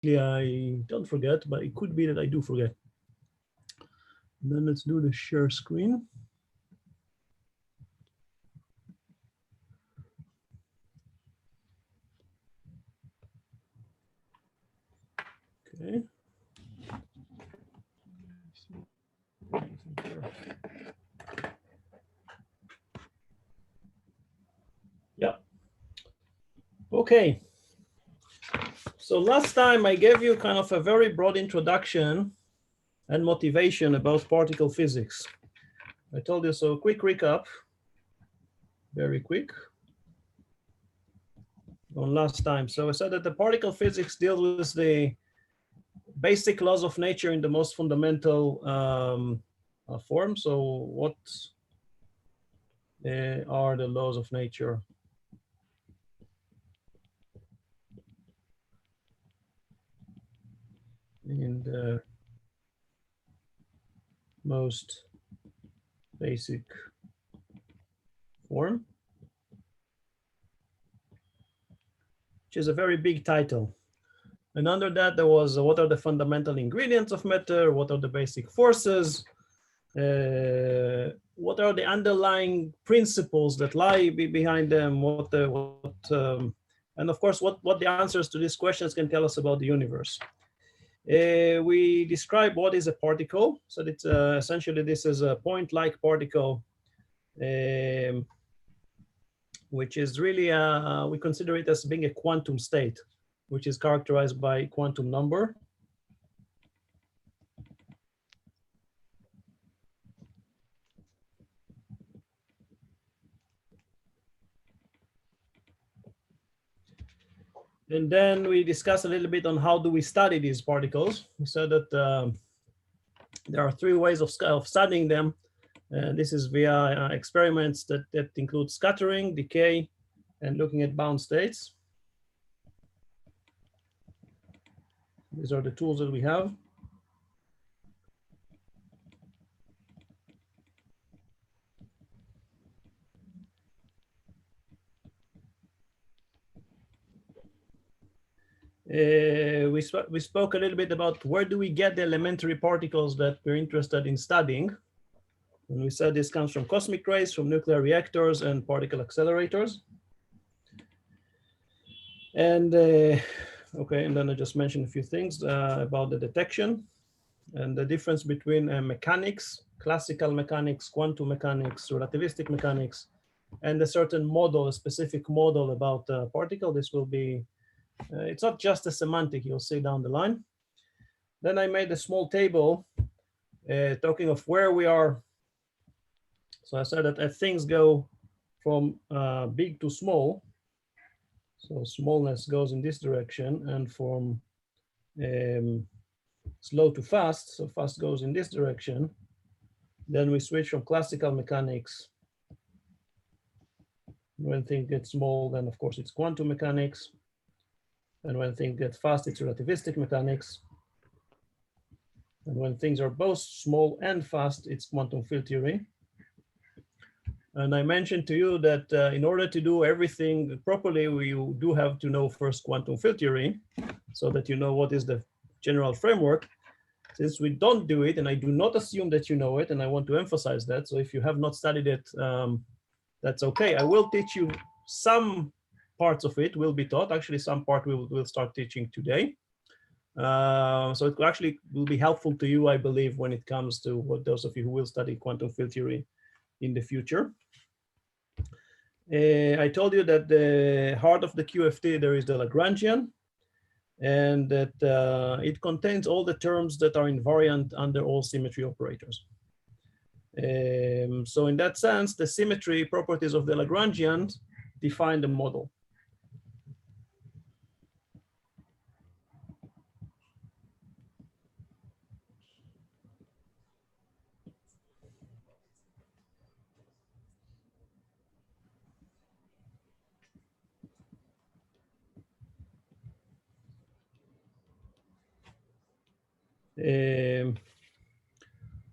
I don't forget, but it could be that I do forget. And then let's do the share screen. Okay. Yeah. Okay. So last time I gave you kind of a very broad introduction and motivation about particle physics. I told you, so quick recap, very quick on last time. So I said that the particle physics deals with the basic laws of nature in the most fundamental form. So what are the laws of nature? In the most basic form, which is a very big title. And under that, there was what are the fundamental ingredients of matter? What are the basic forces? What are the underlying principles that lie behind them? And of course, what the answers to these questions can tell us about the universe. We describe what is a particle. So it's essentially this is a point-like particle, which is really, we consider it as being a quantum state, which is characterized by quantum number. And then we discuss a little bit on how do we study these particles. We said that there are three ways of studying them. This is via experiments that include scattering, decay, and looking at bound states. These are the tools that we have. We spoke a little bit about where do we get the elementary particles that we're interested in studying. And we said this comes from cosmic rays, from nuclear reactors and particle accelerators. And okay, and then I just mentioned a few things about the detection and the difference between mechanics, classical mechanics, quantum mechanics, relativistic mechanics, and a certain model, a specific model about a particle. This will be, it's not just a semantic, you'll see down the line. Then I made a small table talking of where we are. So I said that as things go from big to small, so smallness goes in this direction, and from slow to fast, so fast goes in this direction. Then we switch from classical mechanics. When things get small, then of course it's quantum mechanics. And when things get fast, it's relativistic mechanics. And when things are both small and fast, it's quantum field theory. And I mentioned to you that in order to do everything properly, we do have to know first quantum field theory, so that you know what is the general framework. Since we don't do it, and I do not assume that you know it, and I want to emphasize that. So if you have not studied it, that's okay. I will teach you some parts of it will be taught. Actually, some part we'll start teaching today. So it actually will be helpful to you, I believe, when it comes to what those of you who will study quantum field theory in the future. I told you that the heart of the QFT, there is the Lagrangian, and that it contains all the terms that are invariant under all symmetry operators. So in that sense, the symmetry properties of the Lagrangian define the model.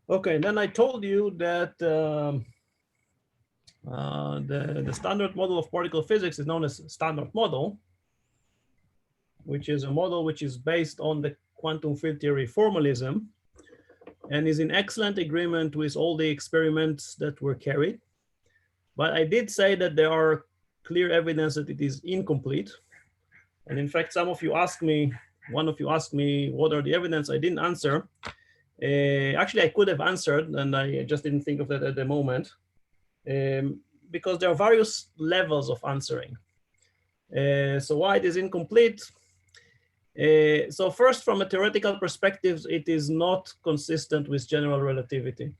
Okay, then I told you that the standard model of particle physics is known as standard model. which is a model which is based on the quantum field theory formalism and is in excellent agreement with all the experiments that were carried. But I did say that there are clear evidence that it is incomplete. And in fact, some of you asked me, one of you asked me, what are the evidence? I didn't answer. Actually, I could have answered, and I just didn't think of that at the moment, because there are various levels of answering. So why it is incomplete? So first, from a theoretical perspective, it is not consistent with general relativity.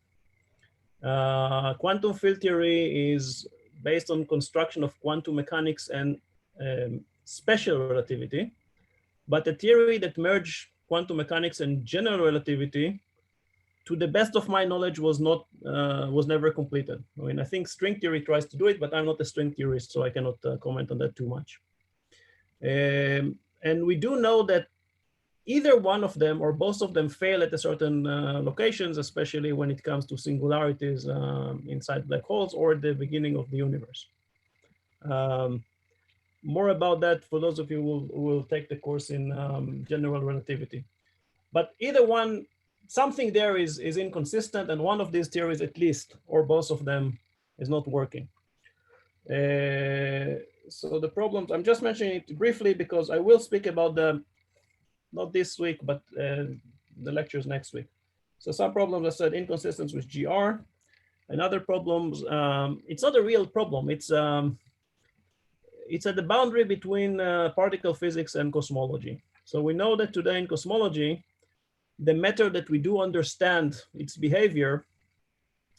Quantum field theory is based on construction of quantum mechanics and special relativity, but a theory that merged quantum mechanics and general relativity, to the best of my knowledge, was never completed. I mean, I think string theory tries to do it, but I'm not a string theorist, so I cannot comment on that too much. And we do know that either one of them or both of them fail at a certain locations, especially when it comes to singularities inside black holes or the beginning of the universe. More about that for those of you who will take the course in general relativity. But either one, something there is inconsistent, and one of these theories at least, or both of them, is not working. So the problems, I'm just mentioning it briefly because I will speak about the, not this week, but the lectures next week. So some problems, I said, inconsistency with GR. And other problems, it's not a real problem. It's at the boundary between particle physics and cosmology. So we know that today in cosmology, the matter that we do understand its behavior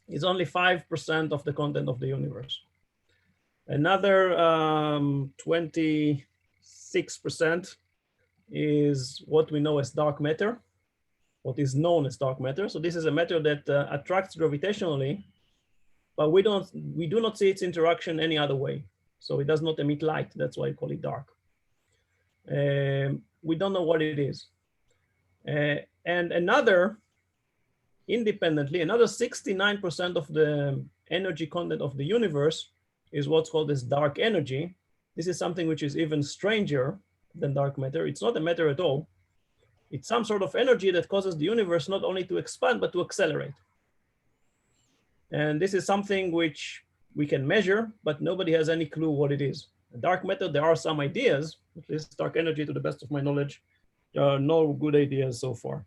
is only 5% of the content of the universe. Another 26% is what we know as dark matter, what is known as dark matter. So this is a matter that attracts gravitationally, but we do not see its interaction any other way. So it does not emit light. That's why I call it dark. We don't know what it is. And another, independently, another 69% of the energy content of the universe is what's called as dark energy. This is something which is even stranger than dark matter. It's not a matter at all. It's some sort of energy that causes the universe not only to expand, but to accelerate. And this is something which we can measure, but nobody has any clue what it is. Dark matter, there are some ideas, at least dark energy, to the best of my knowledge, there are no good ideas so far.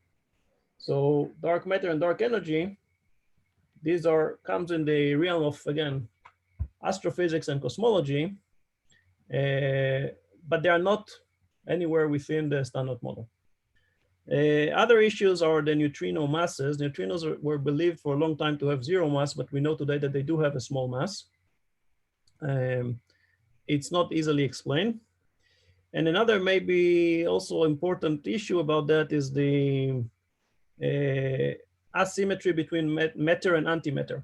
So dark matter and dark energy, these comes in the realm of, again, astrophysics and cosmology, but they are not anywhere within the standard model. Other issues are the neutrino masses. Neutrinos were believed for a long time to have zero mass, but we know today that they do have a small mass. It's not easily explained. And another maybe also important issue about that is the asymmetry between matter and antimatter,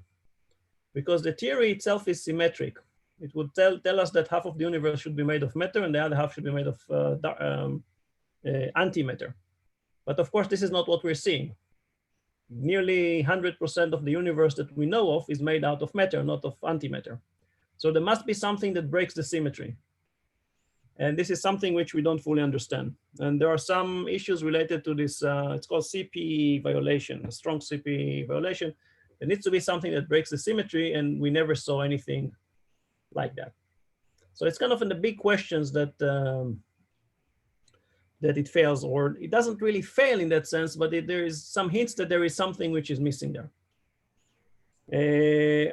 because the theory itself is symmetric. It would tell us that half of the universe should be made of matter and the other half should be made of antimatter. But of course, this is not what we're seeing. Nearly 100% of the universe that we know of is made out of matter, not of antimatter. So there must be something that breaks the symmetry. And this is something which we don't fully understand. And there are some issues related to this, it's called CP violation, a strong CP violation. There needs to be something that breaks the symmetry, and we never saw anything like that. So it's kind of in the big questions that, that it fails, or it doesn't really fail in that sense, but there is some hints that there is something which is missing there.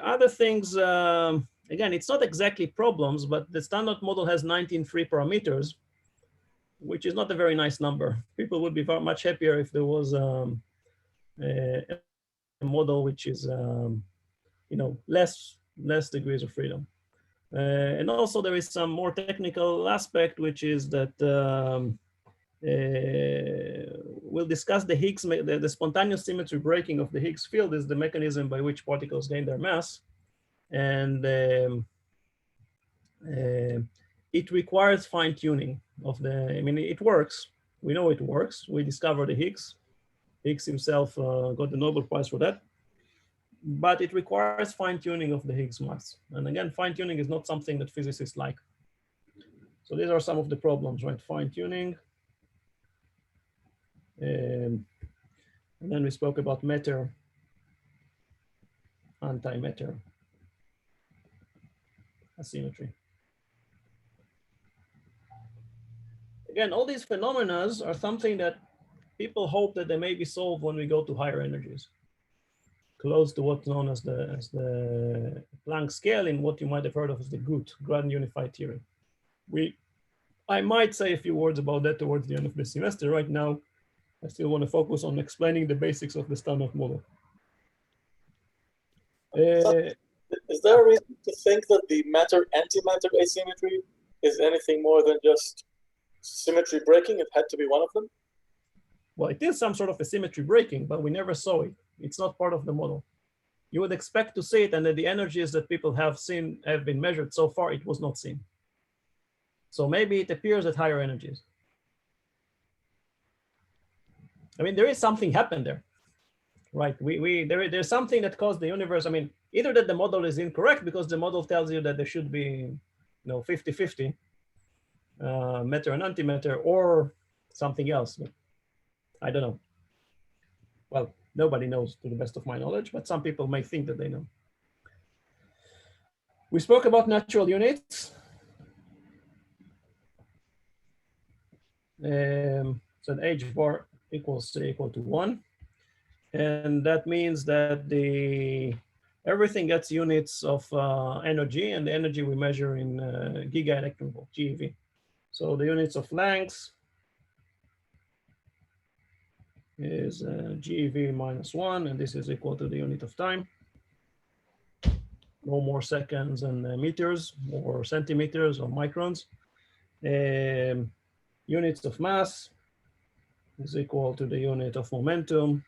Other things, again, it's not exactly problems, but the standard model has 19 free parameters, which is not a very nice number. People would be much happier if there was a model which is, less degrees of freedom. And also there is some more technical aspect, which is that we'll discuss the Higgs, the spontaneous symmetry breaking of the Higgs field is the mechanism by which particles gain their mass. And it requires fine tuning of it works. We know it works. We discovered the Higgs. Higgs himself got the Nobel Prize for that. But it requires fine tuning of the Higgs mass. And again, fine tuning is not something that physicists like. So these are some of the problems, right? Fine tuning. And then we spoke about matter, antimatter, asymmetry. Again, all these phenomena are something that people hope that they may be solved when we go to higher energies, close to what's known as the Planck scale, in what you might have heard of as the GUT, Grand Unified Theory. I might say a few words about that towards the end of the semester. Right now, I still want to focus on explaining the basics of the standard model. Is there a reason to think that the matter-antimatter asymmetry is anything more than just symmetry breaking? It had to be one of them? Well, it is some sort of a symmetry breaking, but we never saw it. It's not part of the model. You would expect to see it, and that the energies that people have seen have been measured so far, it was not seen. So maybe it appears at higher energies. I mean, there is something happened there, right? There's something that caused the universe. I mean, either that the model is incorrect because the model tells you that there should be, 50-50 matter and antimatter, or something else. I don't know. Well, nobody knows to the best of my knowledge, but some people may think that they know. We spoke about natural units. So h bar equal to 1. And that means that everything gets units of energy, and the energy we measure in giga electron volt, GeV. So the units of length is GeV minus 1, and this is equal to the unit of time. No more seconds and meters, or centimeters or microns. Units of mass is equal to the unit of momentum,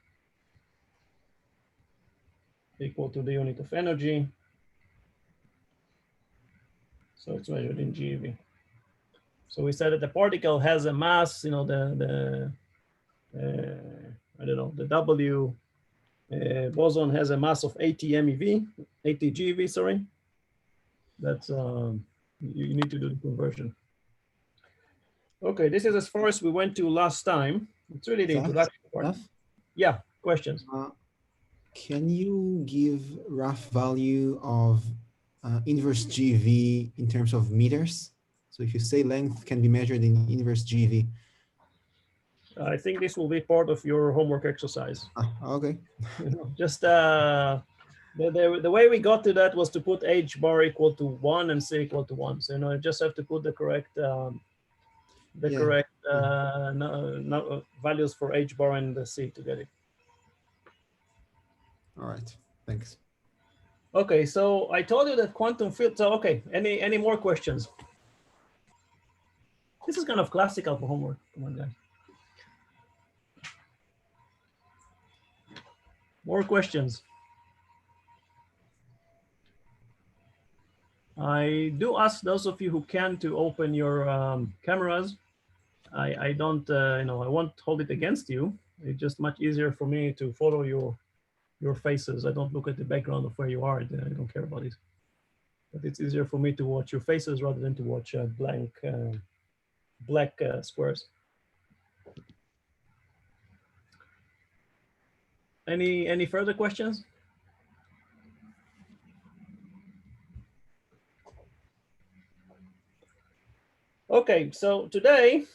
equal to the unit of energy. So it's measured in GeV. So we said that the particle has a mass, I don't know, the W boson has a mass of 80 MeV, 80 GeV, sorry. That's, you need to do the conversion. Okay, this is as far as we went to last time. It's really the introduction part. Yeah, questions? Can you give rough value of inverse GeV in terms of meters? So if you say length can be measured in inverse GeV. I think this will be part of your homework exercise. Okay. Just the way we got to that was to put h bar equal to 1 and c equal to 1. So you just have to put the correct values for h bar and the c to get it. All right, thanks. Okay, so I told you that quantum field. So okay, any more questions? This is kind of classical for homework. Come on, guys. More questions? I do ask those of you who can to open your cameras. I don't, I won't hold it against you. It's just much easier for me to follow your faces. I don't look at the background of where you are. I don't care about it. But it's easier for me to watch your faces rather than to watch black squares. Any further questions? Okay, so today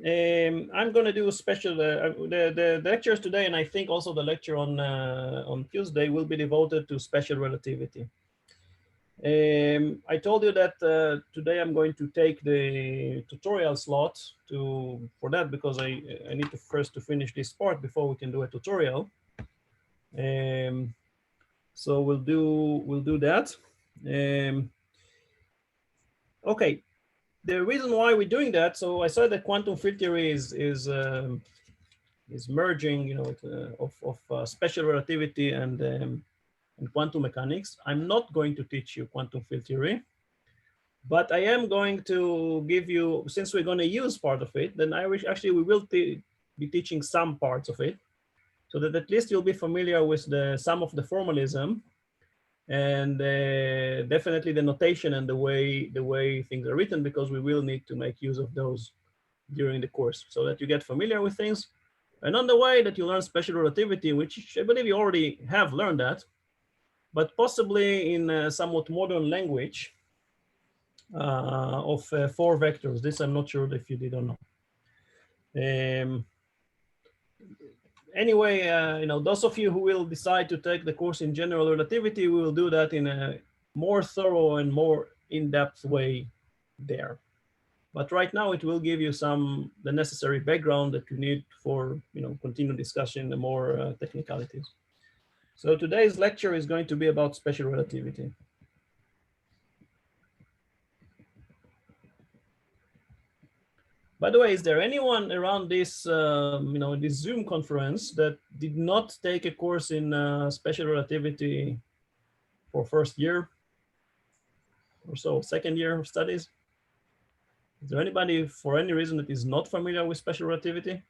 I'm going to do a special. The lectures today, and I think also the lecture on Tuesday, will be devoted to special relativity. I told you that today I'm going to take the tutorial slot for that because I need to first finish this part before we can do a tutorial. So we'll do that. Okay. The reason why we're doing that, so I said that quantum field theory is merging, of special relativity and quantum mechanics. I'm not going to teach you quantum field theory, but I am going to give you, since we're going to use part of it, then we will be teaching some parts of it, so that at least you'll be familiar with some of the formalism, and definitely the notation and the way things are written, because we will need to make use of those during the course, so that you get familiar with things. And on the way that you learn special relativity, which I believe you already have learned that, but possibly in a somewhat modern language of 4 vectors. This I'm not sure if you did or not. Anyway, those of you who will decide to take the course in general relativity, we will do that in a more thorough and more in-depth way there. But right now, it will give you the necessary background that you need for continued discussion and more technicalities. So today's lecture is going to be about special relativity. By the way, is there anyone around this, this Zoom conference that did not take a course in special relativity for first year or so, second year of studies? Is there anybody for any reason that is not familiar with special relativity?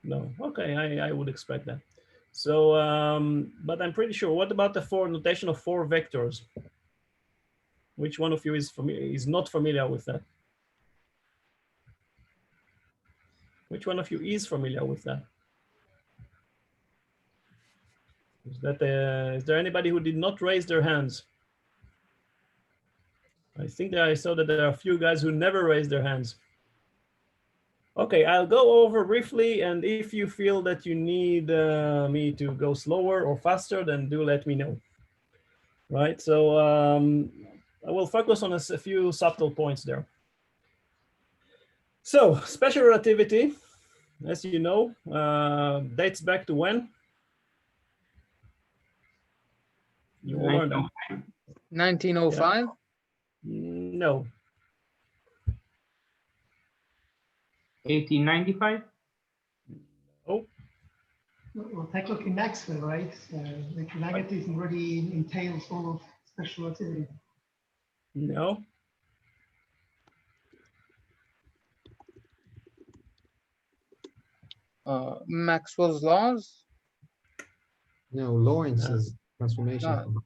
No, okay, I would expect that. So, but I'm pretty sure. What about the notation of 4 vectors? Which one of you is not familiar with that? Which one of you is familiar with that? Is there anybody who did not raise their hands? I think that I saw that there are a few guys who never raised their hands. Okay, I'll go over briefly, and if you feel that you need me to go slower or faster, then do let me know. Right, so I will focus on a few subtle points there. So special relativity, as you know, dates back to when? You will learn that. 1905? Yeah. No. 1895? Oh. Well, technically Maxwell, right? The magnetism already entails all of special relativity. No. Maxwell's laws? No, Lorenz's transformation.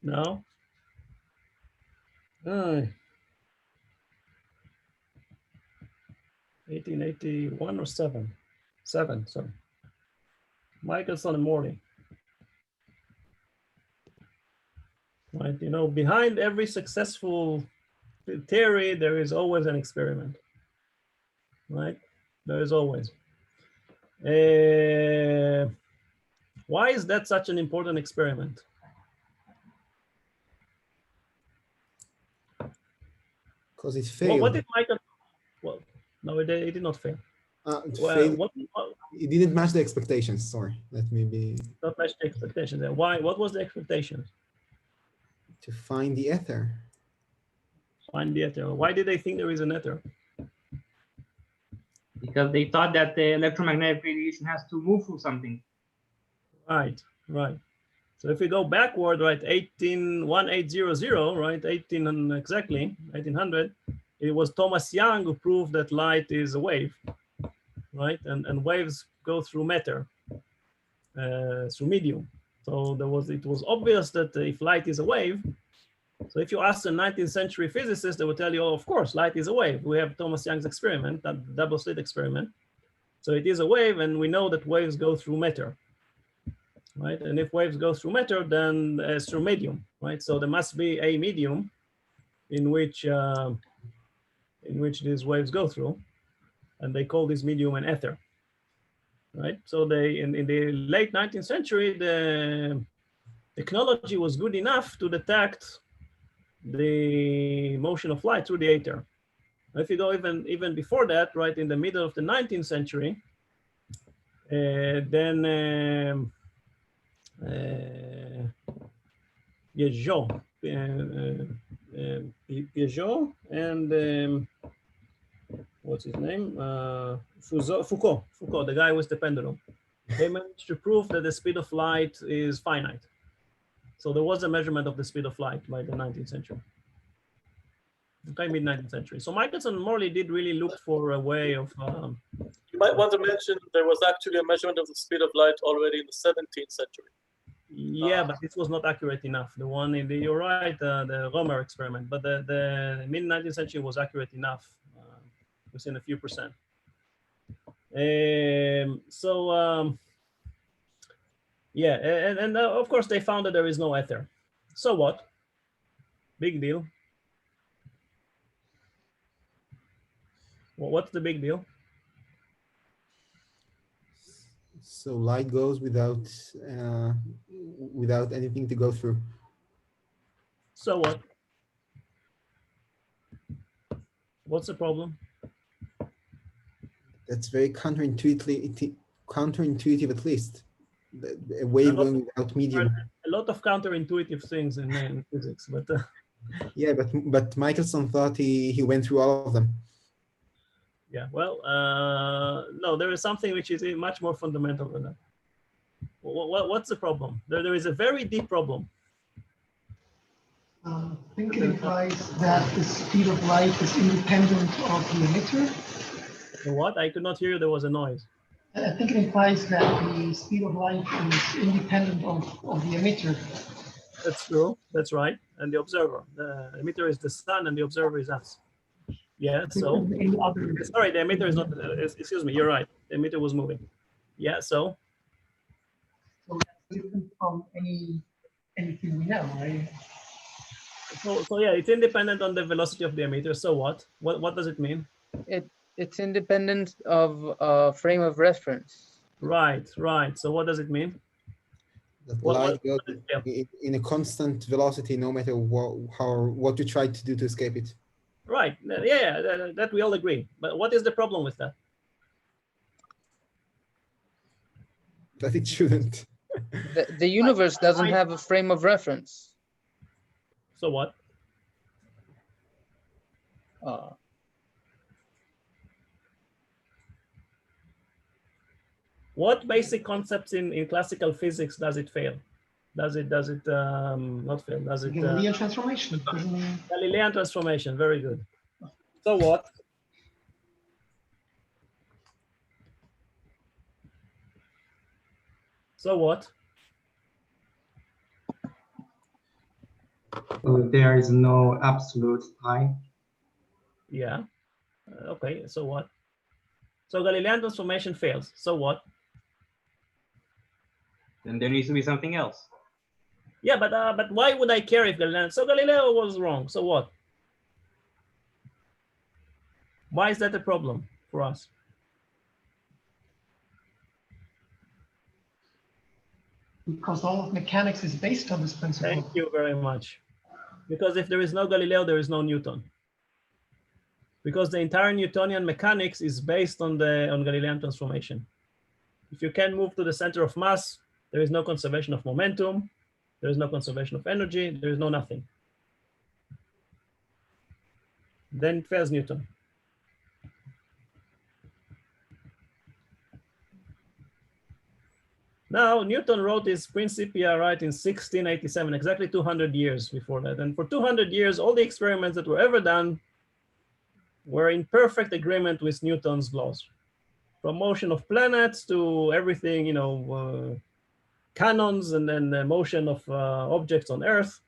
No. 1881 or 7? 7, sorry. Michelson and Morley. Right, behind every successful theory, there is always an experiment. Right, there is always. Why is that such an important experiment? Because it failed. Well, what did Michael? Well, no, it did not fail. It Well, failed. It didn't match the expectations. Sorry, let me be. Not match the expectations. Why? What was the expectation? To find the ether. Find the ether. Why did they think there is an ether? Because they thought that the electromagnetic radiation has to move through something. Right, right. So if we go backward, right, 1800, right, 18 exactly, 1800, it was Thomas Young who proved that light is a wave, right? And waves go through matter, through medium. So it was obvious that if light is a wave, so if you ask a 19th century physicist, they will tell you, oh, of course, light is a wave. We have Thomas Young's experiment, that double slit experiment. So it is a wave, and we know that waves go through matter, right? And if waves go through matter, then through medium, right? So there must be a medium in which these waves go through, and they call this medium an ether, right? So in the late 19th century, the technology was good enough to detect the motion of light through the ether. If you go even before that, right, in the middle of the 19th century, then Piaget and what's his name? Foucault, the guy with the pendulum. They managed to prove that the speed of light is finite. So there was a measurement of the speed of light by the 19th century. Okay, mid-19th century. So Michelson and Morley did really look for a way of... You might want to mention there was actually a measurement of the speed of light already in the 17th century. Yeah, but this was not accurate enough. The one you're right, the Romer experiment, but the mid-19th century was accurate enough. within a few percent. Yeah, and of course they found that there is no ether. So what? Big deal. Well, what's the big deal? So light goes without without anything to go through. So what? What's the problem? That's very counterintuitive at least. A wave going without medium. A lot of counterintuitive things in physics, but yeah, but Michelson thought he went through all of them. Yeah, well, no, there is something which is much more fundamental than that. What's the problem? There is a very deep problem. I think it implies that the speed of light is independent of the emitter. What? I could not hear you. There was a noise. I think it implies that the speed of light is independent of the emitter. That's true. That's right. And the observer. The emitter is the sun and the observer is us. Yeah, so. Sorry, the emitter is not, excuse me, you're right. The emitter was moving. Yeah, so. So that's different from anything we know, right? So yeah, it's independent on the velocity of the emitter. So what? What does it mean? It's independent of a frame of reference. Right. So what does it mean? That light goes in a constant velocity, no matter what you try to do to escape it. Right. Yeah, that we all agree. But what is the problem with that? That it shouldn't. The universe doesn't have a frame of reference. So what? What basic concepts in classical physics does it fail? Does it not fail? Does it? Galilean transformation. Galilean transformation. Very good. So what? So what? So there is no absolute I. Yeah. Okay. So what? So Galilean transformation fails. So what? Then there needs to be something else. Yeah, but why would I care if Galileo? So Galileo was wrong. So what? Why is that a problem for us? Because all of mechanics is based on this principle. Thank you very much. Because if there is no Galileo, there is no Newton. Because the entire Newtonian mechanics is based on Galilean transformation. If you can move to the center of mass, there is no conservation of momentum. There is no conservation of energy. There is no nothing. Then it fails Newton. Now, Newton wrote his Principia, right, in 1687, exactly 200 years before that. And for 200 years, all the experiments that were ever done were in perfect agreement with Newton's laws. From motion of planets to everything, you know, canons and then the motion of objects on Earth,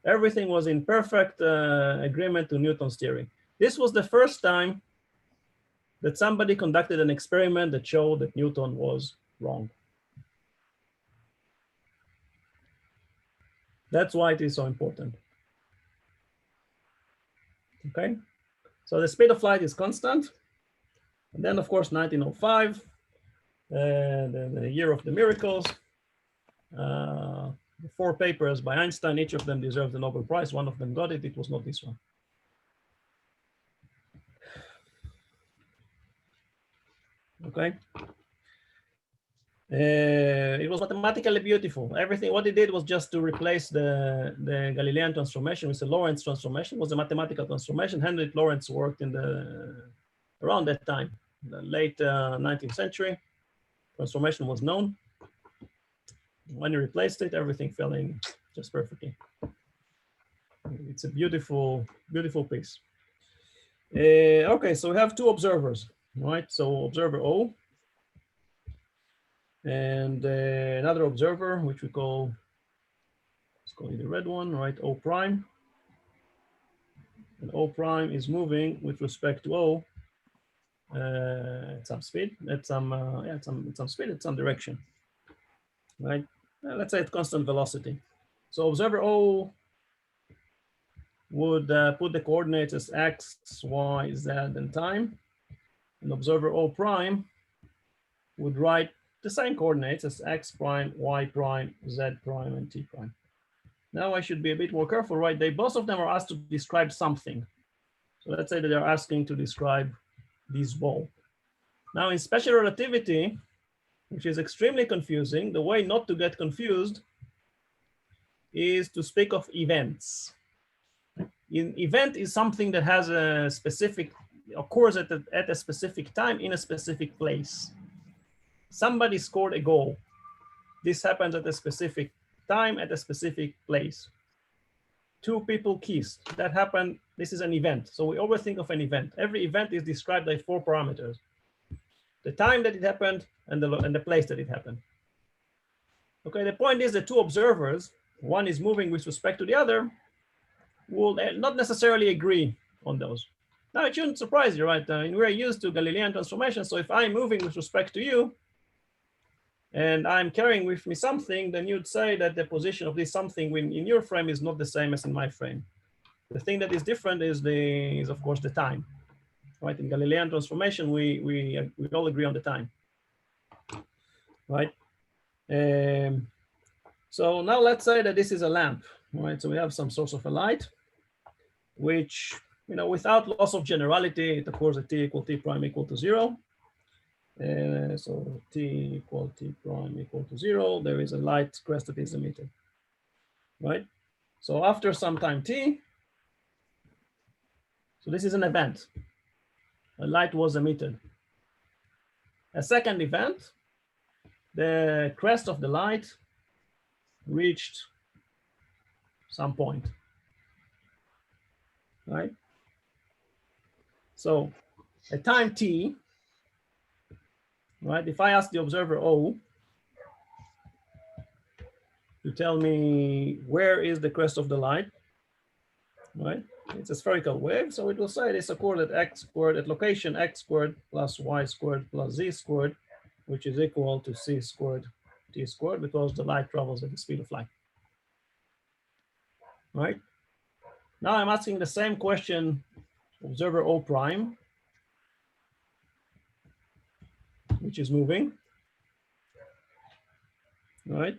everything was in perfect agreement to Newton's theory. This was the first time that somebody conducted an experiment that showed that Newton was wrong. That's why it is so important. Okay, so the speed of light is constant. And then, of course, 1905, the year of the miracles. 4 papers by Einstein, each of them deserved the Nobel Prize. One of them got it. It was not this one. Okay. It was mathematically beautiful. Everything, what it did was just to replace the Galilean transformation with the Lorenz transformation. It was a mathematical transformation. Henrik Lorenz worked around that time, the late 19th century. Transformation was known. When you replaced it, everything fell in just perfectly. It's a beautiful, beautiful piece. Okay, so we have 2 observers, right? So observer O and another observer, which we call, let's call it the red one, right? O prime. And O prime is moving with respect to O at some speed, at some speed, at some direction, right? Let's say at constant velocity. So observer O would put the coordinates as x, y, z, and time, and observer O prime would write the same coordinates as x prime, y prime, z prime, and t prime. Now I should be a bit more careful, right? Both of them are asked to describe something. So let's say that they're asking to describe this ball. Now in special relativity, which is extremely confusing, the way not to get confused is to speak of events. An event is something that has a specific, occurs at a specific time in a specific place. Somebody scored a goal. This happens at a specific time at a specific place. Two people kissed. That happened. This is an event. So we always think of an event. Every event is described by 4 parameters: the time that it happened and the place that it happened. Okay, the point is the two observers, one is moving with respect to the other, will not necessarily agree on those. Now it shouldn't surprise you, right? We're used to Galilean transformation. So if I'm moving with respect to you and I'm carrying with me something, then you'd say that the position of this something in your frame is not the same as in my frame. The thing that is different is of course the time, right? In Galilean transformation, we all agree on the time, right? So now let's say that this is a lamp, right? So we have some source of a light, which, without loss of generality, it occurs at t equal t prime equal to 0. So t equal t prime equal to 0, there is a light crest that is emitted, right? So after some time t, so this is an event. A light was emitted. A second event, the crest of the light reached some point, right? So at time t, right, if I ask the observer O to tell me where is the crest of the light, right? It's a spherical wave, so it will say this occurred at x squared, at location x squared plus y squared plus z squared, which is equal to c squared t squared, because the light travels at the speed of light, right? Now I'm asking the same question, observer O prime, which is moving, right?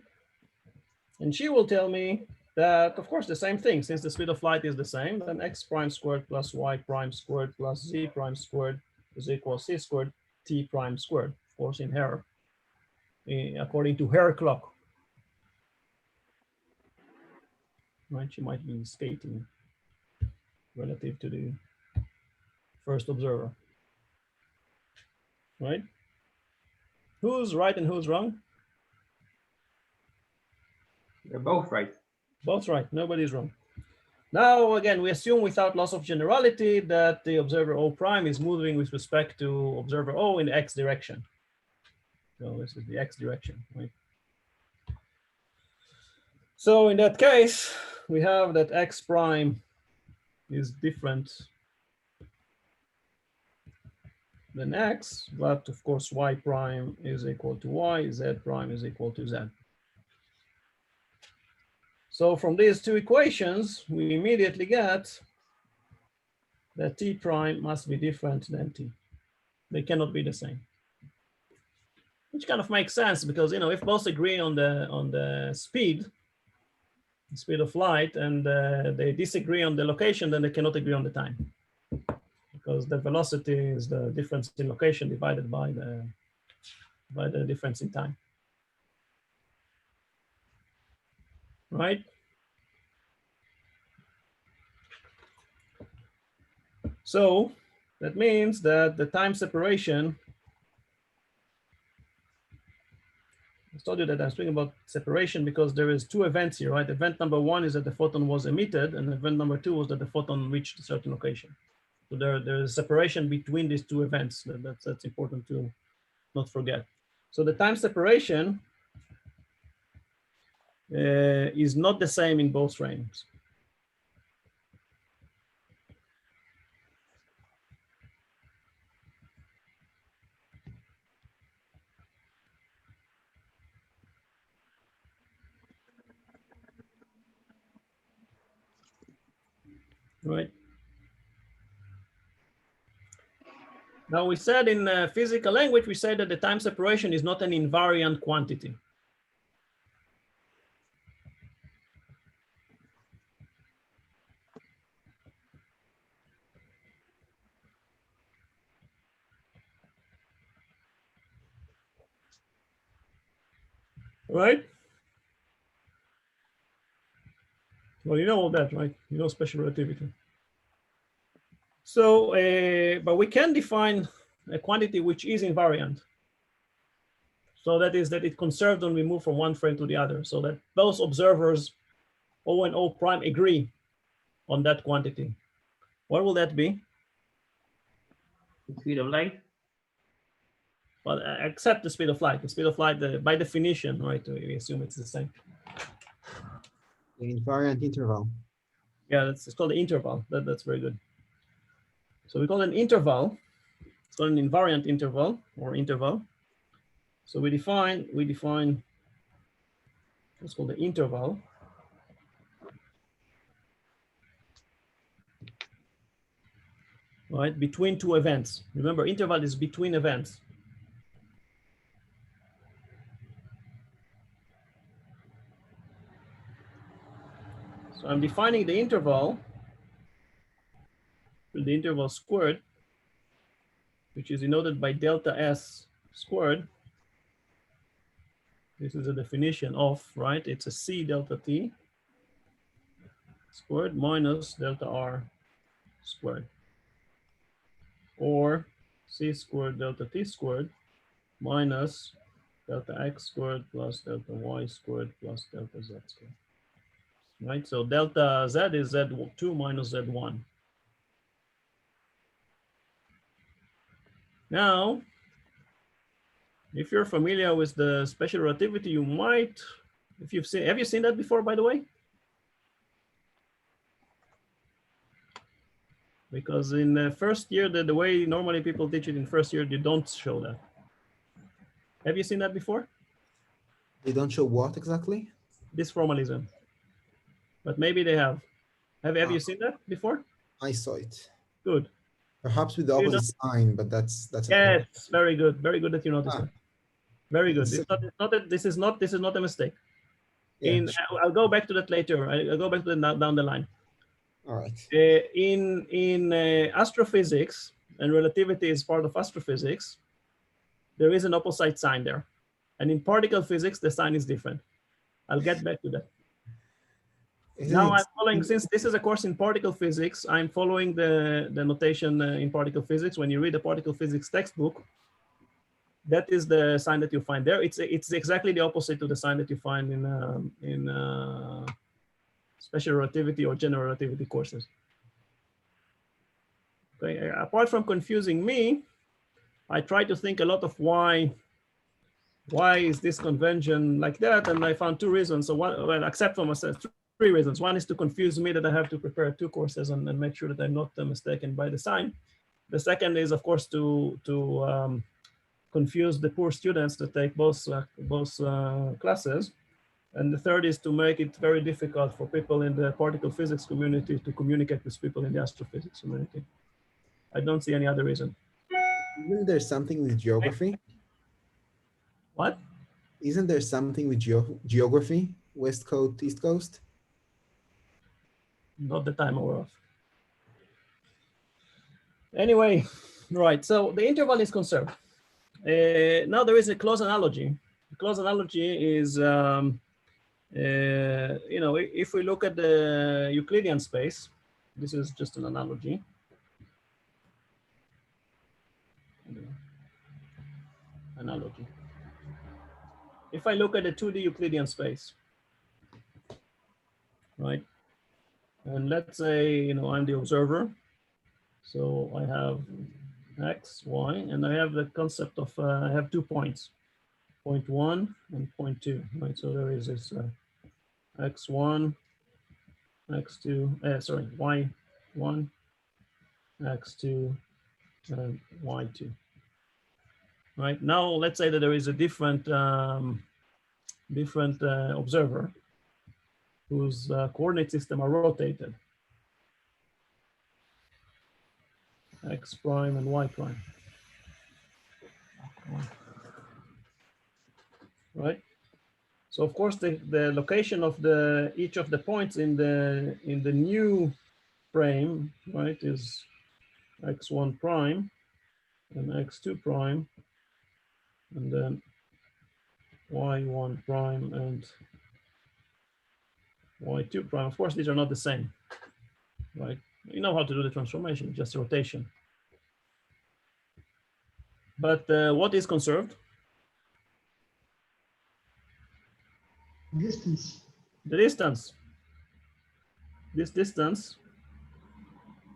And she will tell me that, of course, the same thing, since the speed of light is the same, then x prime squared plus y prime squared plus z prime squared is equal to c squared t prime squared, of course, in her, according to her clock. Right, she might be skating relative to the first observer, right? Who's right and who's wrong? They're both right. Both right, nobody's wrong. Now, again, we assume without loss of generality that the observer O prime is moving with respect to observer O in the x direction. So this is the x direction, right? So in that case, we have that x prime is different than x, but of course y prime is equal to y, z prime is equal to z. So from these two equations, we immediately get that t prime must be different than t. They cannot be the same. Which kind of makes sense because, if both agree on the speed of light, and they disagree on the location, then they cannot agree on the time, because the velocity is the difference in location divided by the difference in time. Right? So that means that the time separation, I told you that I'm speaking about separation because there is two events here, right? Event number 1 is that the photon was emitted, and event number 2 was that the photon reached a certain location. So there is separation between these two events. That's important to not forget. So the time separation is not the same in both frames. right? Now we said in physical language, we said that the time separation is not an invariant quantity. Right? Well, you know all that, right? You know special relativity. So, but we can define a quantity which is invariant. So that is that it conserved when we move from one frame to the other. So that those observers, O and O prime, agree on that quantity. What will that be? The speed of light. Well, except the speed of light. The speed of light, by definition, right? We assume it's the same. The invariant interval. Yeah, it's called the interval. That's very good. So we call it an interval. It's called an invariant interval or interval. So we define what's called the interval. Right, between two events. Remember, interval is between events. So I'm defining the interval with the interval squared, which is denoted by delta S squared. This is a definition of, right? It's a C delta T squared minus delta R squared, or C squared delta T squared minus delta X squared plus delta Y squared plus delta Z squared. Right, so delta Z is Z2 minus Z1. Now, if you're familiar with the special relativity, you might, have you seen that before, by the way? Because in the first year, the way normally people teach it in first year, they don't show that. Have you seen that before? They don't show what exactly? This formalism. But maybe they have. Have you seen that before? I saw it. Good. Perhaps with the opposite sign, but that's yes, okay. very good. Very good that you noticed that. Very good. This is not a mistake. Yeah, sure. I'll go back to that later. I'll go back to that down the line. All right. In astrophysics, and relativity is part of astrophysics, there is an opposite sign there. And in particle physics, the sign is different. I'll get back to that. Now I'm following, since this is a course in particle physics, I'm following the notation in particle physics. When you read the particle physics textbook, that is the sign that you find there. It's exactly the opposite to the sign that you find in special relativity or general relativity courses. Okay. Apart from confusing me, I try to think a lot of why is this convention like that, and I found two reasons. So one, well, except for myself, three reasons. One is to confuse me that I have to prepare two courses and make sure that I'm not mistaken by the sign. The second is, of course, to confuse the poor students that take both classes. And the third is to make it very difficult for people in the particle physics community to communicate with people in the astrophysics community. I don't see any other reason. Isn't there something with geography? What? Isn't there something with geography? West Coast, East Coast? Not that I'm aware of. Anyway, right, so the interval is conserved. Now there is a close analogy. The close analogy is, if we look at the Euclidean space, this is just an analogy. If I look at the 2D Euclidean space, right? And let's say, I'm the observer. So I have X, Y, and I have the concept of, I have 2 points, point 1 and point 2, right? So there is this X1, X2, Y1, X2, and Y2. Right now, let's say that there is a different observer whose coordinate system are rotated. x prime and y prime. Right? So of course the location of each of the points in the new frame, right, is x1 prime and x2 prime, and then y1 prime and y2 prime. Of course, these are not the same, right? You know how to do the transformation, just rotation. But what is conserved? Distance. The distance. This distance,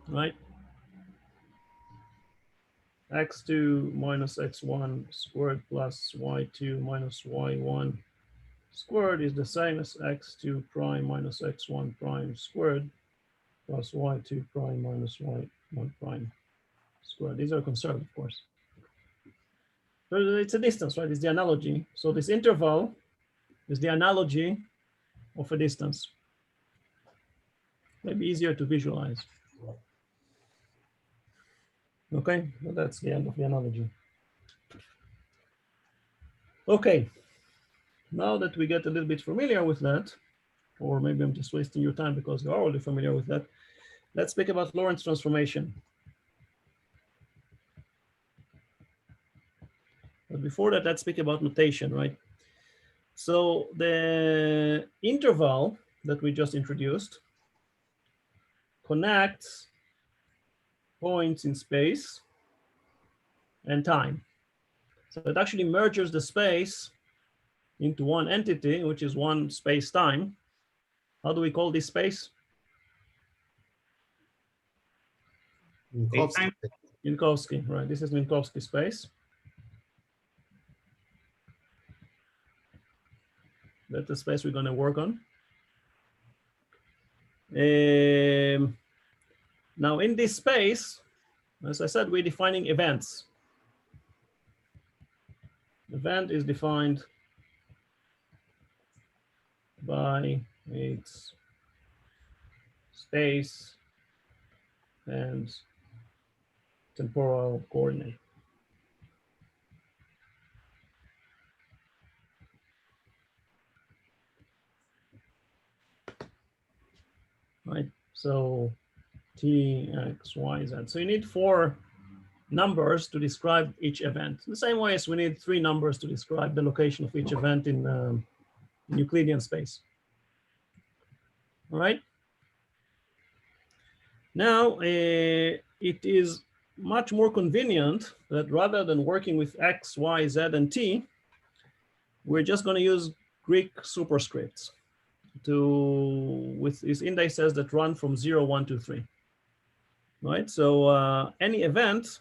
right? x2 minus x1 squared plus y2 minus y1 squared is the same as x2 prime minus x1 prime squared plus y2 prime minus y1 prime squared. These are conserved, of course. So it's a distance, right? It's the analogy. So this interval is the analogy of a distance. Maybe easier to visualize. Okay, well, that's the end of the analogy. Okay, now that we get a little bit familiar with that, or maybe I'm just wasting your time because you're already familiar with that, let's speak about Lorenz transformation. But before that, let's speak about notation, right? So the interval that we just introduced connects points in space and time. So it actually merges the space into one entity, which is one space-time. How do we call this space? Minkowski. Minkowski, right? This is Minkowski space. That's the space we're going to work on. Now in this space, as I said, we're defining events. Event is defined by its space and temporal coordinate. Right, so T, X, Y, Z. So you need 4 numbers to describe each event. The same way as we need 3 numbers to describe the location of each event in Euclidean space. All right. Now, it is much more convenient that rather than working with X, Y, Z, and T, we're just going to use Greek superscripts with these indices that run from 0, 1, 2, 3. Right. So any event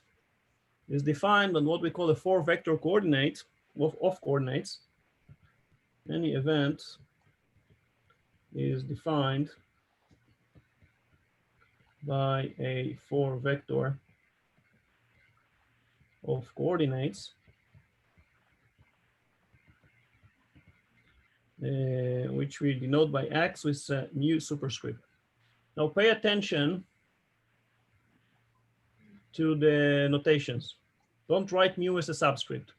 is defined on what we call a 4-vector coordinate of coordinates. Any event is defined by a 4-vector of coordinates, which we denote by X with mu superscript. Now pay attention to the notations. Don't write mu as a subscript.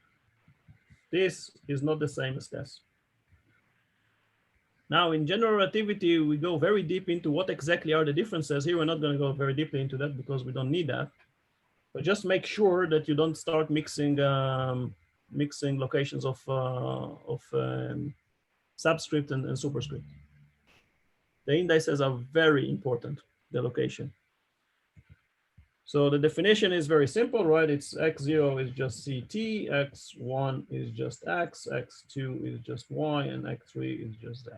This is not the same as this. Now, in general relativity, we go very deep into what exactly are the differences. Here, we're not going to go very deeply into that because we don't need that. But just make sure that you don't start mixing locations of subscript and superscript. The indices are very important, the location. So the definition is very simple, right? It's x0 is just ct, x1 is just x, x2 is just y, and x3 is just z.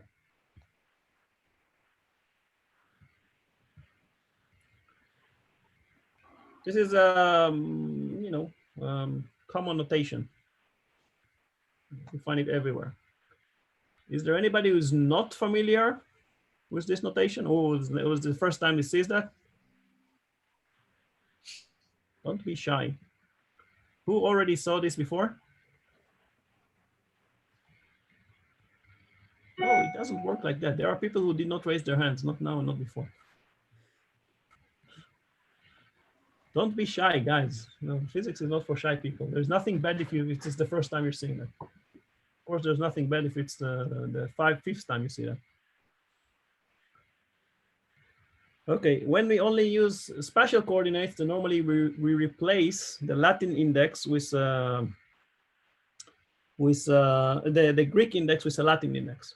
This is common notation. You find it everywhere. Is there anybody who's not familiar with this notation, or it was the first time he sees that? Don't be shy. Who already saw this before? No, it doesn't work like that. There are people who did not raise their hands, not now and not before. Don't be shy, guys. No, physics is not for shy people. There's nothing bad if it's the first time you're seeing that. Of course, there's nothing bad if it's the fifth time you see that. Okay, when we only use spatial coordinates, then normally we replace the Latin index with the Greek index with a Latin index.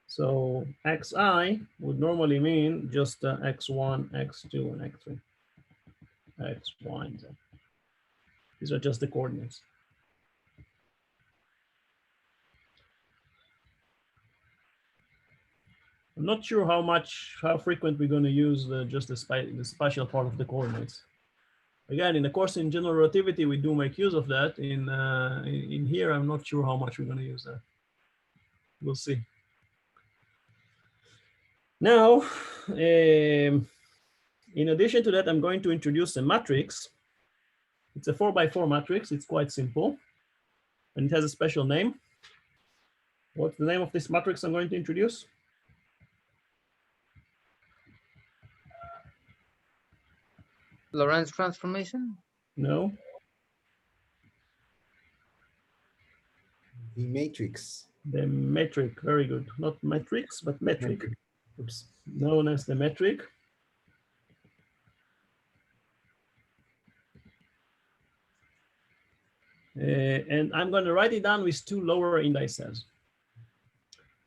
So xi would normally mean just x1, x2, and x3. X, Y, and Z. These are just the coordinates. I'm not sure how frequent we're going to use just the spatial part of the coordinates. Again, in the course in general relativity, we do make use of that. In here, I'm not sure how much we're going to use that. We'll see. Now, in addition to that, I'm going to introduce a matrix. It's a 4x4 matrix. It's quite simple, and it has a special name. What's the name of this matrix I'm going to introduce? Lorenz transformation? No. The matrix. The metric. Very good. Not matrix, but metric. Oops. Known as the metric. And I'm going to write it down with two lower indices.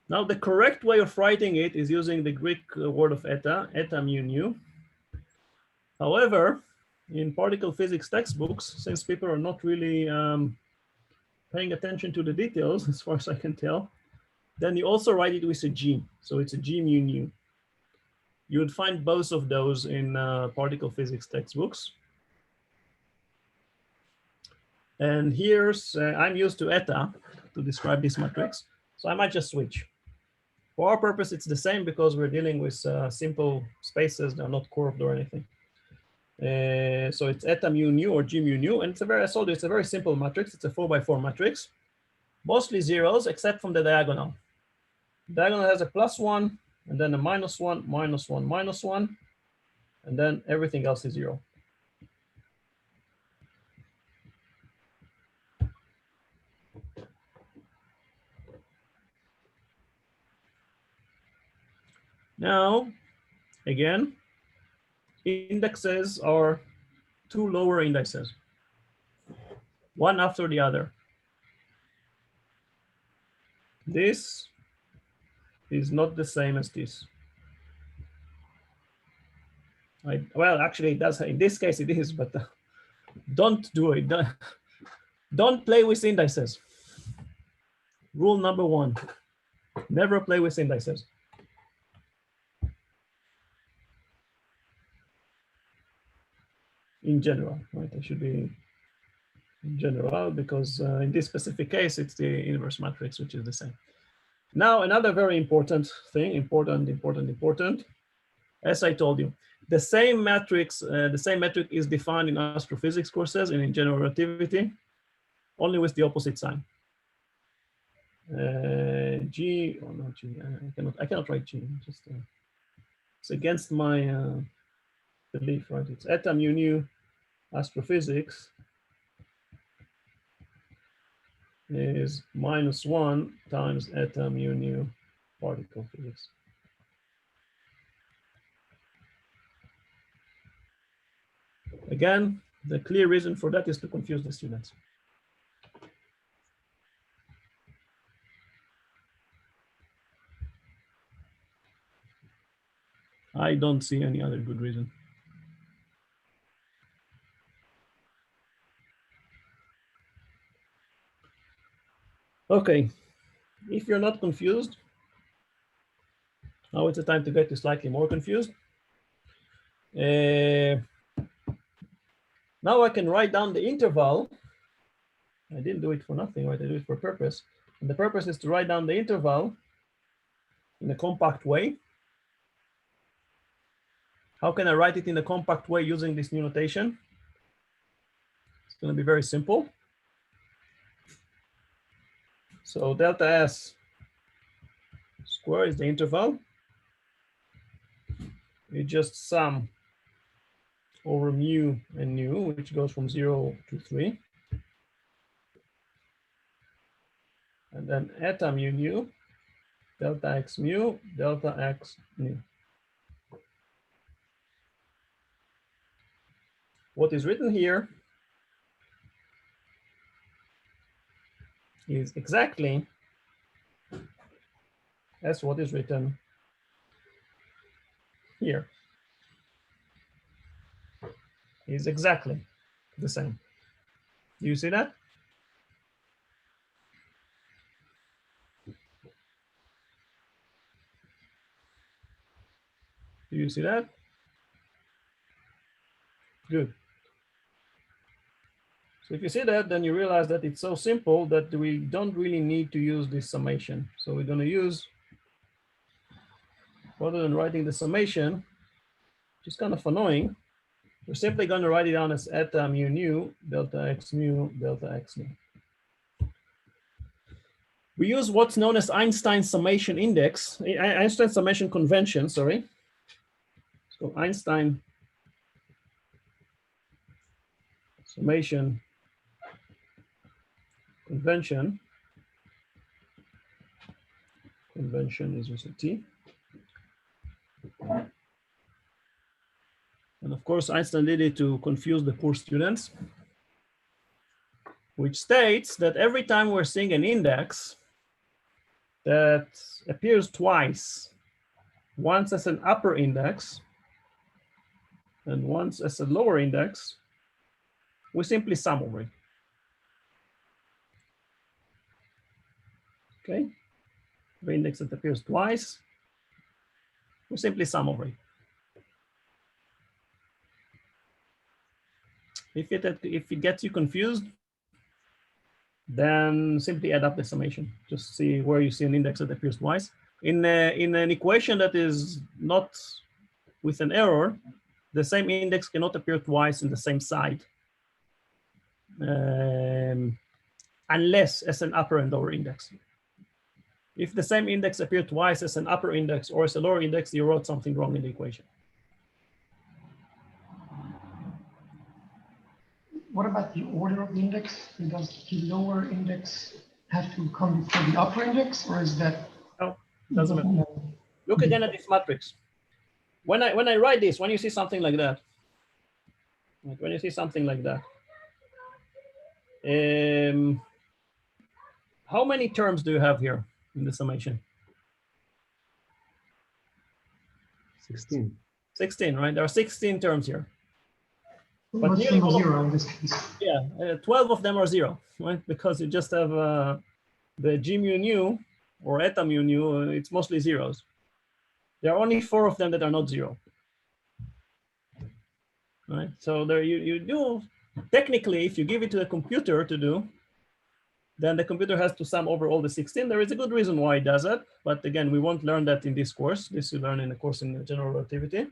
Now, the correct way of writing it is using the Greek word of eta mu nu. However, in particle physics textbooks, since people are not really paying attention to the details, as far as I can tell, then you also write it with a G. So it's a G mu nu. You would find both of those in particle physics textbooks. And here's, I'm used to eta to describe this matrix. So I might just switch. For our purpose, it's the same because we're dealing with simple spaces. They're not curved or anything. So it's eta mu nu or G mu nu. And it's a very, I told you, it's a very simple matrix. It's a 4x4 matrix. Mostly zeros, except from the diagonal. Diagonal has a +1, and then a -1, -1, -1. And then everything else is 0. Now, again, indexes are two lower indices, one after the other. This is not the same as this. Well, actually, it does. In this case, it is, but don't do it. Don't play with indices. Rule number 1, never play with indices. In general, right? It should be in general because in this specific case, it's the inverse matrix, which is the same. Now, another very important thing, important. As I told you, the same metric is defined in astrophysics courses and in general relativity, only with the opposite sign. G or not G? I cannot write G. Just it's against my belief, right? It's eta mu nu astrophysics is -1 times eta mu nu particle physics. Again, the clear reason for that is to confuse the students. I don't see any other good reason. Okay, if you're not confused, now it's the time to get you slightly more confused. Now I can write down the interval. I didn't do it for nothing, right? I do it for a purpose. And the purpose is to write down the interval in a compact way. How can I write it in a compact way using this new notation? It's going to be very simple. So delta S square is the interval. You just sum over mu and nu, which goes from 0 to 3. And then eta mu nu, delta x mu, delta x nu. What is written here is exactly as what is written here. Is exactly the same. Do you see that? Do you see that? Good. So if you see that, then you realize that it's so simple that we don't really need to use this summation. So we're going to use, rather than writing the summation, which is kind of annoying, we're simply going to write it down as eta mu nu, delta x mu, delta x nu. We use what's known as Einstein's summation index, Einstein's summation convention, sorry. So Einstein summation convention. Convention is just a T. And of course, Einstein did it to confuse the poor students, which states that every time we're seeing an index that appears twice, once as an upper index and once as a lower index, we simply sum over it. Okay, the index that appears twice, we simply sum over it. If it gets you confused, then simply add up the summation. Just see where you see an index that appears twice. In an equation that is not with an error, the same index cannot appear twice in the same side, unless as an upper and lower index. If the same index appeared twice as an upper index or as a lower index, you wrote something wrong in the equation. What about the order of the index? Does the lower index have to come before the upper index, or is that? No, doesn't matter. Look again at this matrix. When I write this, when you see something like that, how many terms do you have here in the summation? 16. 16, right? There are 16 terms here. But What's nearly all of 0 in this case? Yeah, 12 of them are 0, right? Because you just have the g mu nu or eta mu nu, it's mostly zeros. There are only 4 of them that are not 0. Right? So there you do, technically, if you give it to a computer to do, then the computer has to sum over all the 16. There is a good reason why it does that. But again, we won't learn that in this course. This you learn in the course in general relativity.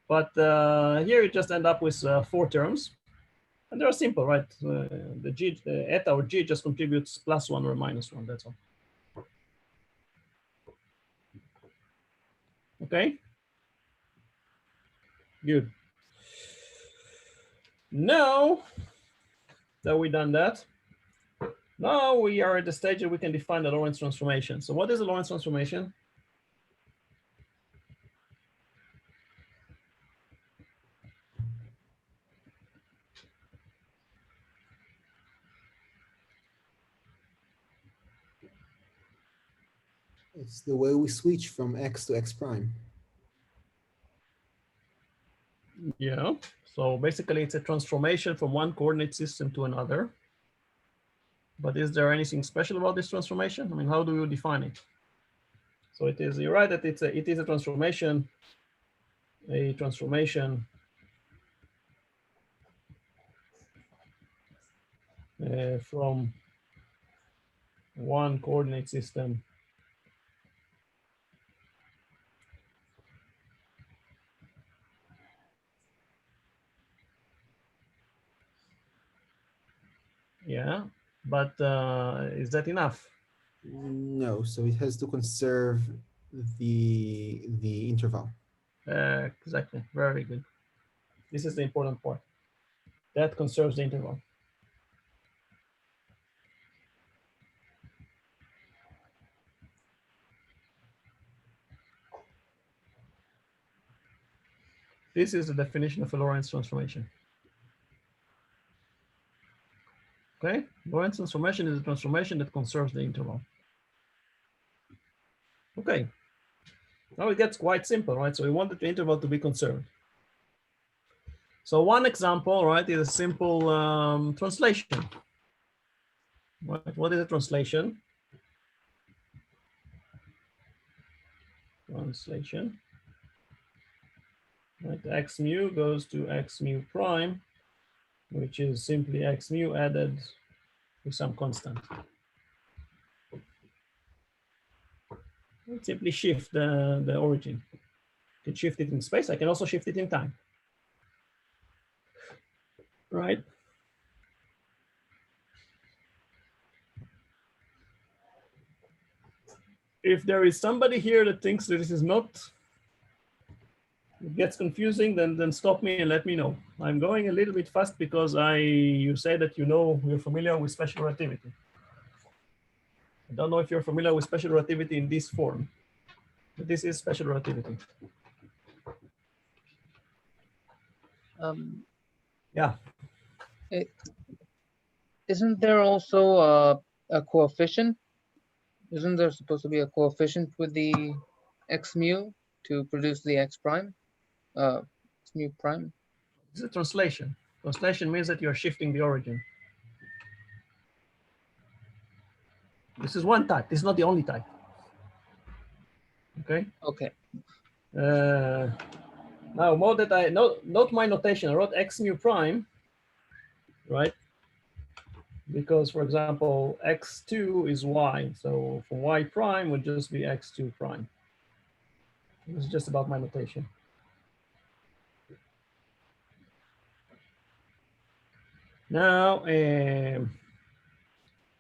But here you just end up with 4 terms. And they're simple, right? The g, eta or g just contributes +1 or -1, that's all. Okay? Good. Now that we've done that, now we are at the stage that we can define the Lorenz transformation. So what is the Lorenz transformation? It's the way we switch from x to x prime. Yeah, so basically it's a transformation from one coordinate system to another. But is there anything special about this transformation? I mean, how do you define it? So it is, you're right that it is a transformation from one coordinate system yeah, but is that enough? No, so it has to conserve the interval. Exactly, very good. This is the important part. That conserves the interval. This is the definition of a Lorenz transformation. Okay, Lorenz transformation is a transformation that conserves the interval. Okay, now it gets quite simple, right? So we wanted the interval to be conserved. So one example, right, is a simple translation. Right? What is a translation? Translation. Right, x mu goes to x mu prime, which is simply x mu added with some constant. Let's simply shift the origin. I can shift it in space. I can also shift it in time. Right? If there is somebody here that thinks that this is not, it gets confusing, then stop me and let me know. I'm going a little bit fast because you say that you're familiar with special relativity. I don't know if you're familiar with special relativity in this form, but this is special relativity. Yeah. Isn't there also a coefficient? Isn't there supposed to be a coefficient with the x mu to produce the x prime? X mu prime? This is a translation. Translation means that you're shifting the origin. This is one type. This is not the only type. Okay. Okay. Now, more that I note my notation. I wrote x mu prime, right? Because, for example, x2 is y. So for y prime would just be x2 prime. This is just about my notation. Now,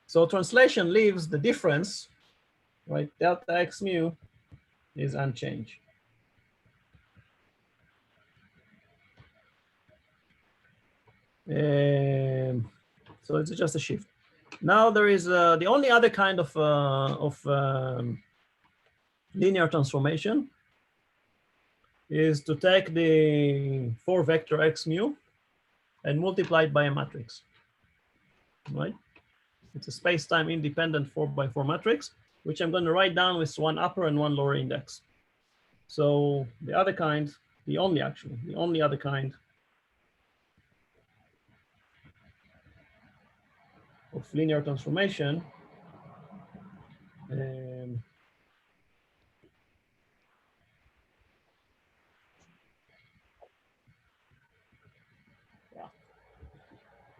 so translation leaves the difference, right? Delta x mu is unchanged. So it's just a shift. Now there is the only other kind of linear transformation is to take the 4 vector x mu and multiply it by a matrix, right? It's a space-time independent 4x4 matrix, which I'm going to write down with one upper and one lower index. So the other kind, the only other kind of linear transformation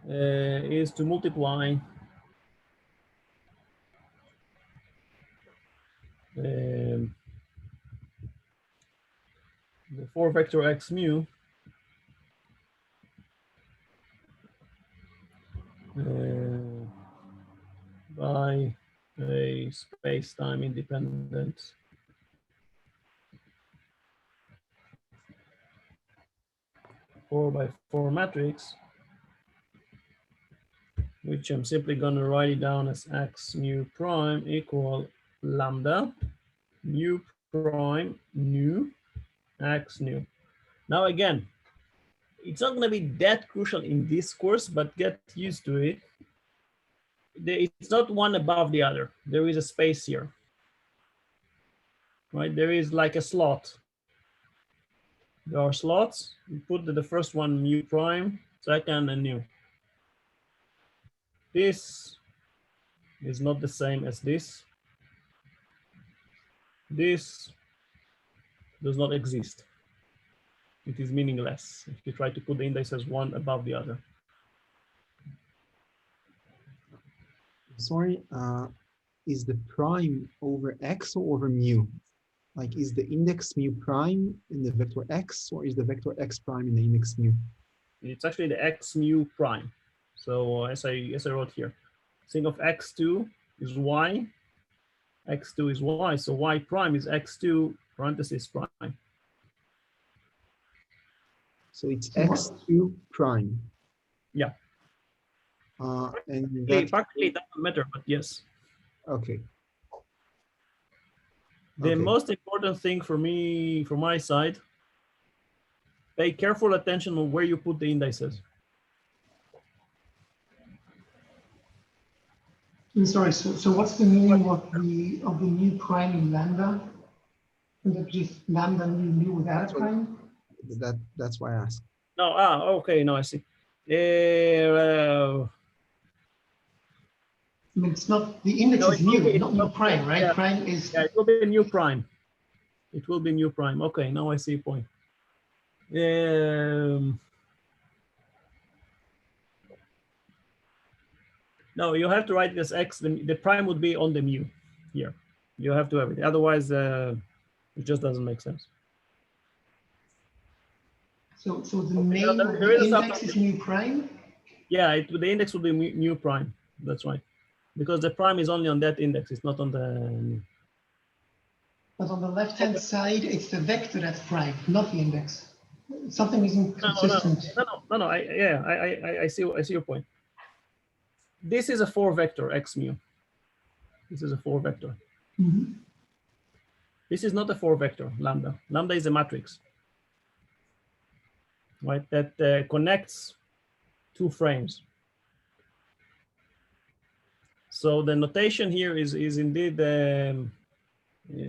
is to multiply the 4 vector x mu by a space-time independent four by four matrix, which I'm simply going to write it down as x mu prime equal lambda mu prime nu x nu. Now again, it's not going to be that crucial in this course, but get used to it. It's not one above the other. There is a space here, right? There is like a slot. There are slots. You put the first one mu prime, second and nu. This is not the same as this. This does not exist. It is meaningless if you try to put the indices one above the other. Sorry, is the prime over x or over mu? Like, is the index mu prime in the vector x, or is the vector x prime in the index mu? It's actually the x mu prime. So as I wrote here, think of x2 is y, x2 is y, so y prime is x2 parenthesis prime. So it's So what- x2 prime. Yeah. And Okay, that, practically it doesn't matter, but yes. okay. The Okay. most important thing for me, from my side, pay careful attention on where you put the indices. I'm sorry, so what's the meaning of the mu prime in lambda? Is it just lambda mu without a That's what- prime? That's why I asked. No, okay, no, I see. I mean, it's not, the index No, is it will mu, be- not mu prime, right? yeah. Prime is, Yeah, it will be a new prime. It will be new prime. Okay, now I see your point. No, you have to write this x. The prime would be on the mu here. You have to have it. Otherwise, it just doesn't make sense. so the name of there the is a index is mu prime? Yeah, the index will be new prime. That's right. Because the prime is only on that index. It's not on the. But on the left-hand side, it's the vector that's prime, not the index. Something isn't consistent. No. I see your point. This is a 4 vector x mu. This is a 4 vector. Mhm. This is not a 4 vector lambda. Lambda is a matrix, right? That connects 2 frames. So the notation here is indeed.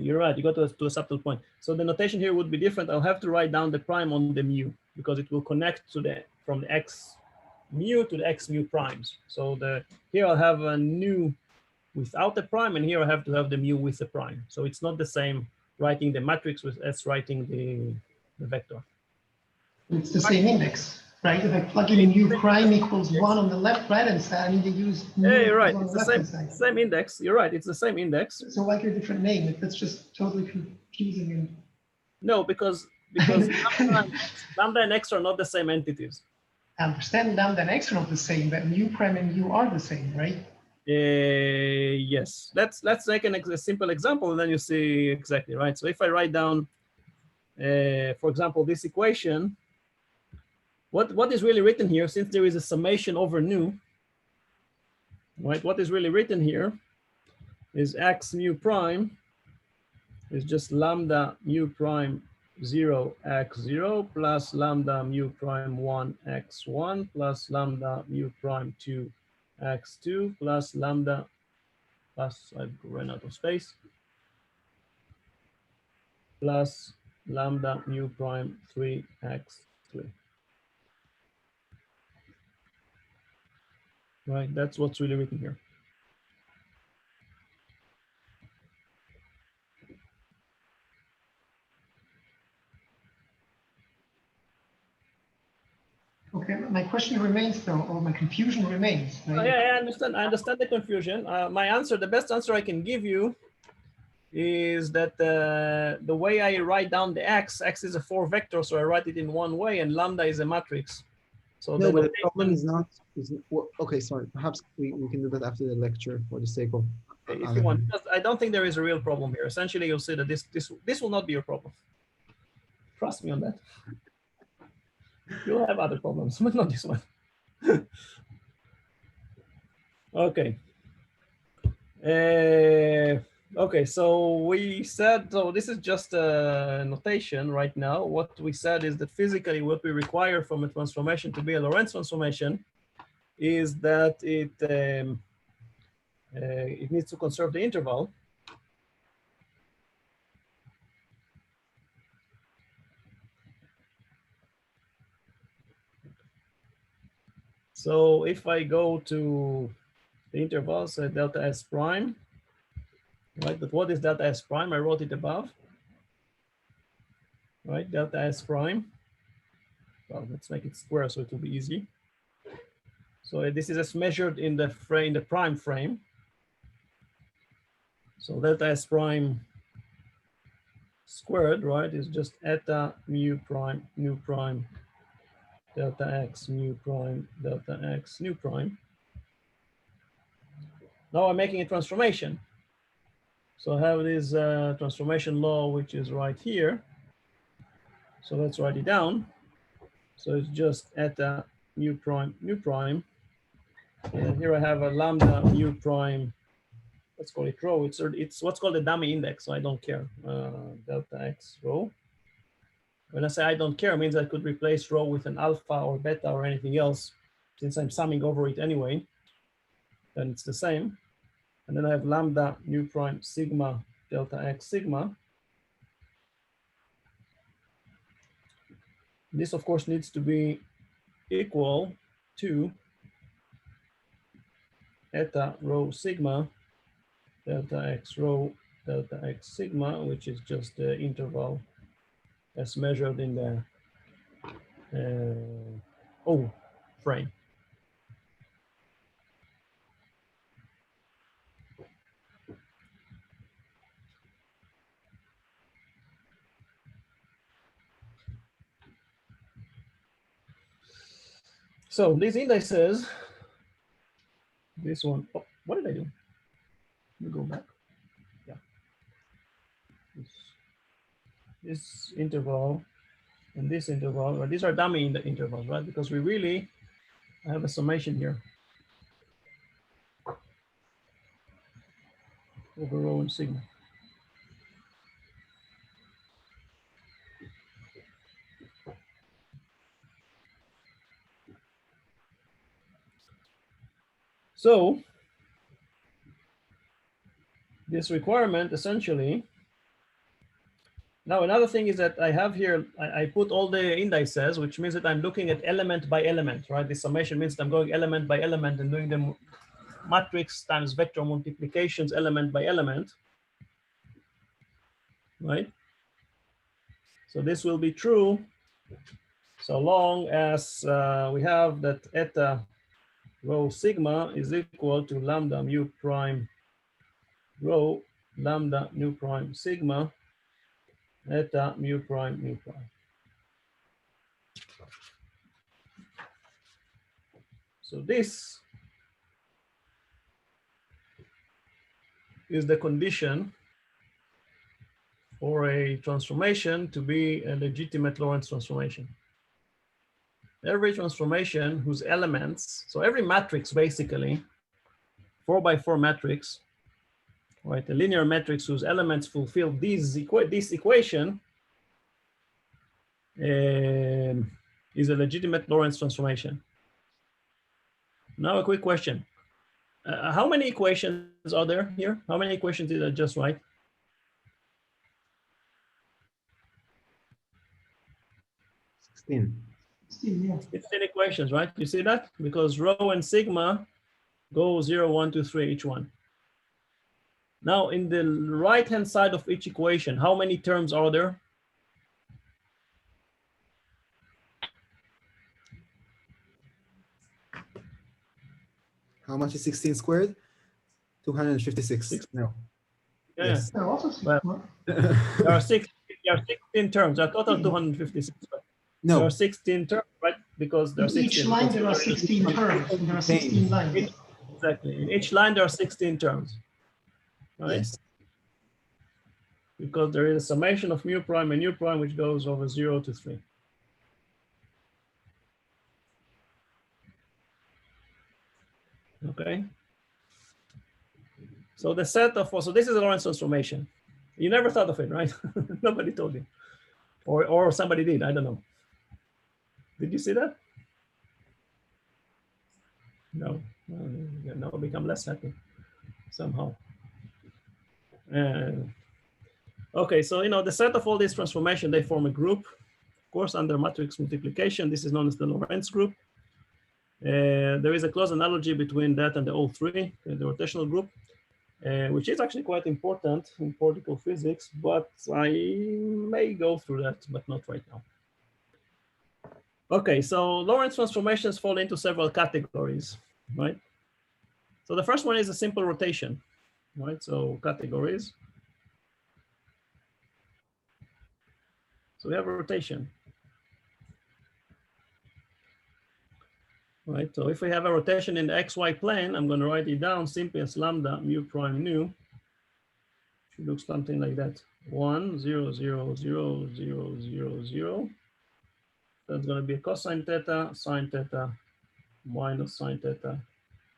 You're right. You got to a subtle point. So the notation here would be different. I'll have to write down the prime on the mu because it will connect to from the x mu to the x mu primes. So here I'll have a nu without the prime, and here I have to have the mu with the prime. So it's not the same writing the matrix as writing the vector. It's the same index, right? If I plug in mu prime equals 1 on the left-hand side, I need to use mu Yeah, you're right. on It's the the left-hand side. same index. You're right. It's the same index. So why get a different name? That's just totally confusing. And No, because lambda and x are not the same entities. I understand lambda and x are not the same, but mu prime and mu are the same, right? Yes. Let's make a simple example, and then you see exactly, right? So if I write down, for example, this equation, what is really written here, since there is a summation over nu, right? What is really written here is x mu prime is just lambda mu prime 0 x 0 plus lambda mu prime 1 x 1 plus lambda mu prime 2 x 2 plus lambda plus, I've run out of space, plus lambda mu prime 3 x 3. Right, that's what's really written here. Okay, my question remains though, or my confusion remains. Right? Yeah, I understand. I understand the confusion. My answer, the best answer I can give you is that the way I write down the x is a 4 vector, so I write it in one way, and lambda is a matrix. So No, but the problem is not, well, okay, sorry, perhaps we can do that after the lecture for the sake of. If you want, because I don't think there is a real problem here. Essentially, you'll see that this will not be your problem. Trust me on that. You'll have other problems, but not this one. Okay. Okay, so we said, so this is just a notation right now. What we said is that physically what we require from a transformation to be a Lorenz transformation is that it needs to conserve the interval. So if I go to the intervals, delta S prime, right? But what is delta S prime? I wrote it above, right? Delta S prime. Well, let's make it square so it will be easy. So this is as measured in the frame, the prime frame. So delta S prime squared, right, is just eta mu prime delta x mu prime delta x nu prime. Now I'm making a transformation. So I have this transformation law, which is right here. So let's write it down. So it's just eta mu prime, mu prime. And here I have a lambda mu prime, let's call it rho. It's what's called a dummy index, so I don't care. Delta x rho. When I say I don't care, it means I could replace rho with an alpha or beta or anything else. Since I'm summing over it anyway, then it's the same. And then I have lambda mu prime sigma delta x sigma. This, of course, needs to be equal to eta rho sigma delta x rho delta x sigma, which is just the interval as measured in the O frame. So these indices, this one, oh, what did I do? Let me go back. Yeah. This interval and this interval, or these are dummy intervals, right? Because we really have a summation here over rho and sigma. So this requirement essentially, now another thing is that I have here, I put all the indices, which means that I'm looking at element by element, right? This summation means that I'm going element by element and doing the matrix times vector multiplications element by element, right? So this will be true so long as we have that eta rho sigma is equal to lambda mu prime rho lambda mu prime sigma eta mu prime mu prime. So this is the condition for a transformation to be a legitimate Lorenz transformation. Every transformation whose elements, so every matrix basically, 4 by 4 matrix, right? A linear matrix whose elements fulfill this equation is a legitimate Lorenz transformation. Now a quick question. How many equations are there here? How many equations did I just write? 16. 16 equations, right? You see that? Because rho and sigma go 0, 1, 2, 3, each one. Now, in the right-hand side of each equation, how many terms are there? How much is 16 squared? 256. No. Yeah. Yes. There are also six, Well, no? There are 16 terms, a total 256. There No. are 16 terms, right? Because there are In 16. each line there are 16 terms, and there are 16 lines. Exactly. In each line, there are 16 terms, right? Yes. Because there is a summation of mu prime and u prime, which goes over 0 to 3. Okay. So the set of, so this is a Lorenz transformation. You never thought of it, right? Nobody told you. Or somebody did, I don't know. Did you see that? No, now I become less happy somehow. Okay, so the set of all these transformations, they form a group. Of course, under matrix multiplication, this is known as the Lorenz group. There is a close analogy between that and the O3, the rotational group, which is actually quite important in particle physics, but I may go through that, but not right now. Okay, so Lorenz transformations fall into several categories, right? So the first one is a simple rotation, right? So categories. So we have a rotation, right? So if we have a rotation in the XY plane, I'm going to write it down simply as lambda mu prime nu. It looks something like that. 1, 0, 0, 0, 0, 0, 0. That's going to be a cosine theta, sine theta, minus sine theta,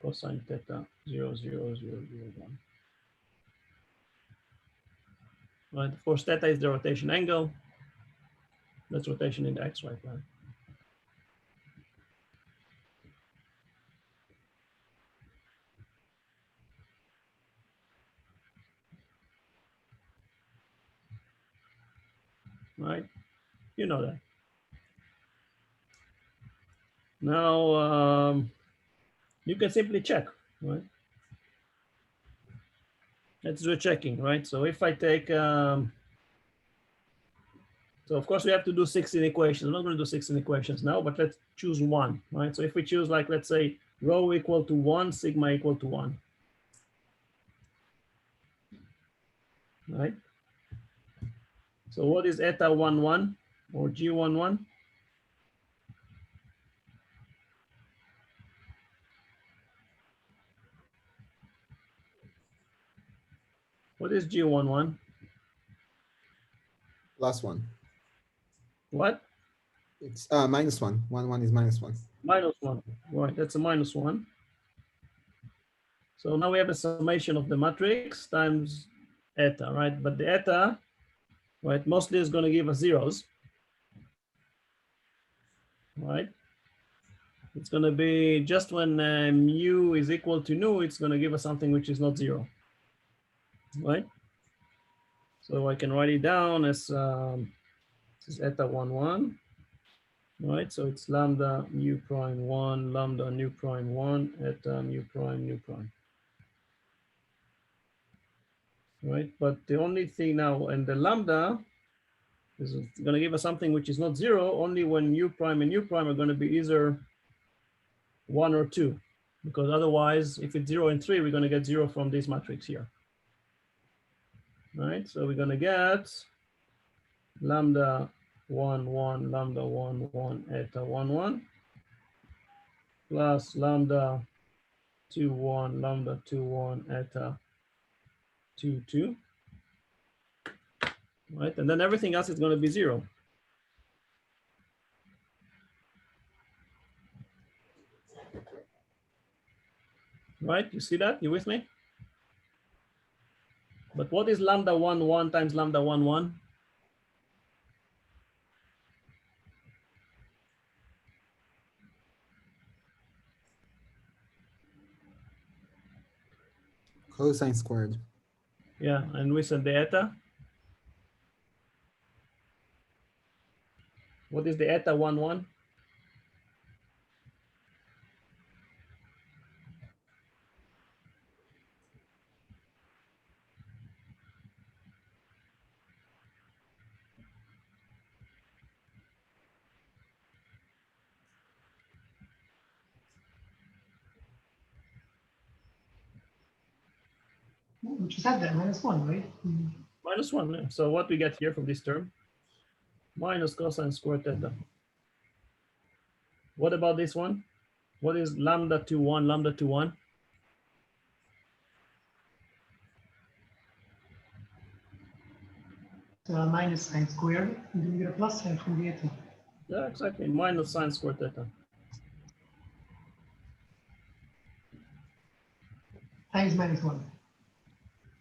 cosine theta, 0, 0, 0, 0, 1. Right, of course, theta is the rotation angle. That's rotation in the x-right line. Right, you know that. Now, you can simply check, right? Let's do a checking, right? So if I take, so of course we have to do 16 equations. I'm not going to do 16 equations now, but let's choose one, right? So if we choose, like, let's say rho equal to 1, sigma equal to 1, right? So what is eta 1, 1 or G 1, 1? What is G 1, 1? Last one. What? It's minus 1. 1, 1 is minus 1. Minus 1, right? That's a minus 1. So now we have a summation of the matrix times eta, right? But the eta, right, mostly is going to give us zeros, right? It's going to be just when mu is equal to nu, it's going to give us something which is not 0, right? So I can write it down as this is eta 1, 1, right? So it's lambda mu prime 1, lambda nu prime 1, eta mu prime nu prime. Right, but the only thing now, and the lambda is going to give us something which is not 0 only when mu prime and nu prime are going to be either 1 or 2, because otherwise, if it's 0 and 3, we're going to get 0 from this matrix here. Right, so we're going to get lambda 1, 1, lambda 1, 1, eta 1, 1, plus lambda 2, 1, lambda 2, 1, eta 2, 2. Right, and then everything else is going to be 0. Right, you see that? You with me? But what is lambda 1, 1 times lambda 1, 1? Cosine squared. Yeah, and we said the eta. What is the eta 1, 1? Which is at that minus 1, right? Minus 1. Yeah. So what we get here from this term? Minus cosine squared theta. What about this one? What is lambda 2, 1, lambda 2, 1? Minus sine squared, and then you get a plus sign from the eta. Yeah, exactly. Minus sine squared theta. Times minus 1.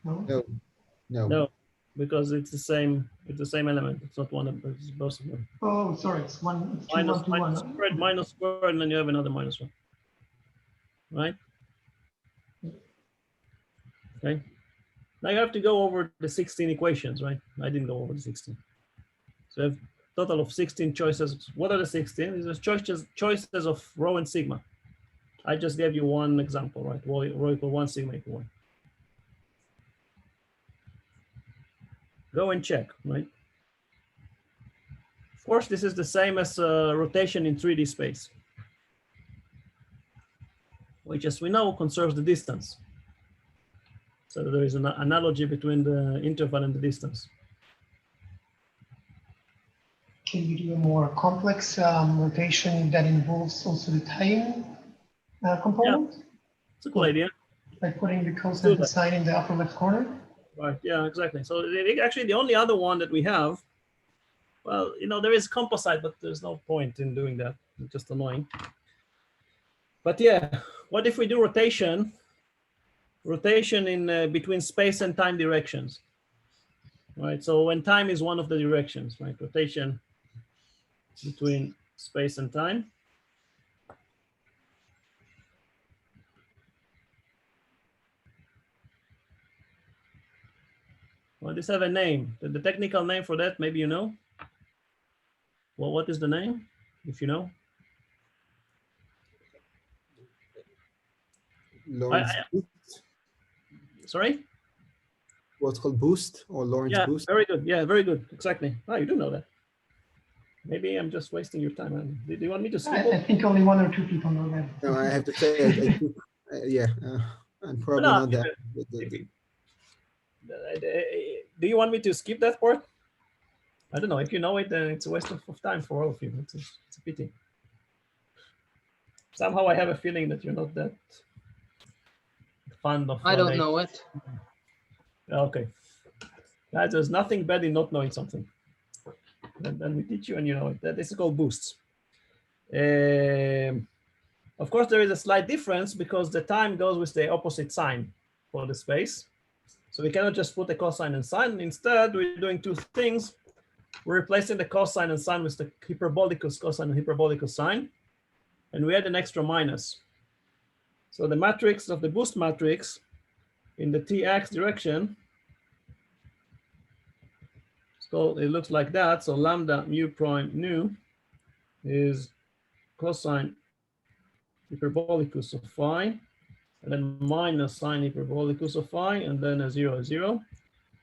No? No, no. No, because it's the same element. It's not one of them, it's both of them. Oh, sorry, it's 1, it's 2, Minus, 1, 2, minus 1. squared, minus squared, and then you have another minus 1. Right? Okay. Now you have to go over the 16 equations, right? I didn't go over the 16. So you have a total of 16 choices. What are the 16? These are choices of rho and sigma. I just gave you one example, right? Rho equal 1, sigma equal 1. Go and check, right? Of course, this is the same as rotation in 3D space, which, as we know, conserves the distance. So there is an analogy between the interval and the distance. Can you do a more complex rotation that involves also the time component? Yeah, it's a cool idea. Like putting the cosine and sine in the upper left corner? Right, yeah, exactly. So actually the only other one that we have Well, there is composite, but there's no point in doing that. It's just annoying. But yeah, what if we do rotation? Rotation in between space and time directions, right? So when time is one of the directions, right? Rotation between space and time. Well, this have a name. The technical name for that, maybe you know. Well, what is the name, if you know? Lorenz boost. Sorry? What's called boost or Lorenz boost? Very good. Yeah, very good. Exactly. Oh, you do know that. Maybe I'm just wasting your time. Do you want me to skip I think only 1 or 2 people know that. No, I have to say, I'm probably not that. Do you want me to skip that part? I don't know. If you know it, then it's a waste of time for all of you. It's a pity. Somehow I have a feeling that you're not that fond of. I don't know it. Okay. Guys, there's nothing bad in not knowing something. And then we teach you and you know it. This is called boosts. Of course, there is a slight difference because the time goes with the opposite sign for the space. So we cannot just put a cosine and sine. Instead, we're doing 2 things. We're replacing the cosine and sine with the hyperbolicus cosine and hyperbolicus sine. And we add an extra minus. So the matrix of the boost matrix in the tx direction, so it looks like that. So lambda mu prime nu is cosine hyperbolicus of phi, and then minus sine hyperbolicus of phi, and then a 0, 0,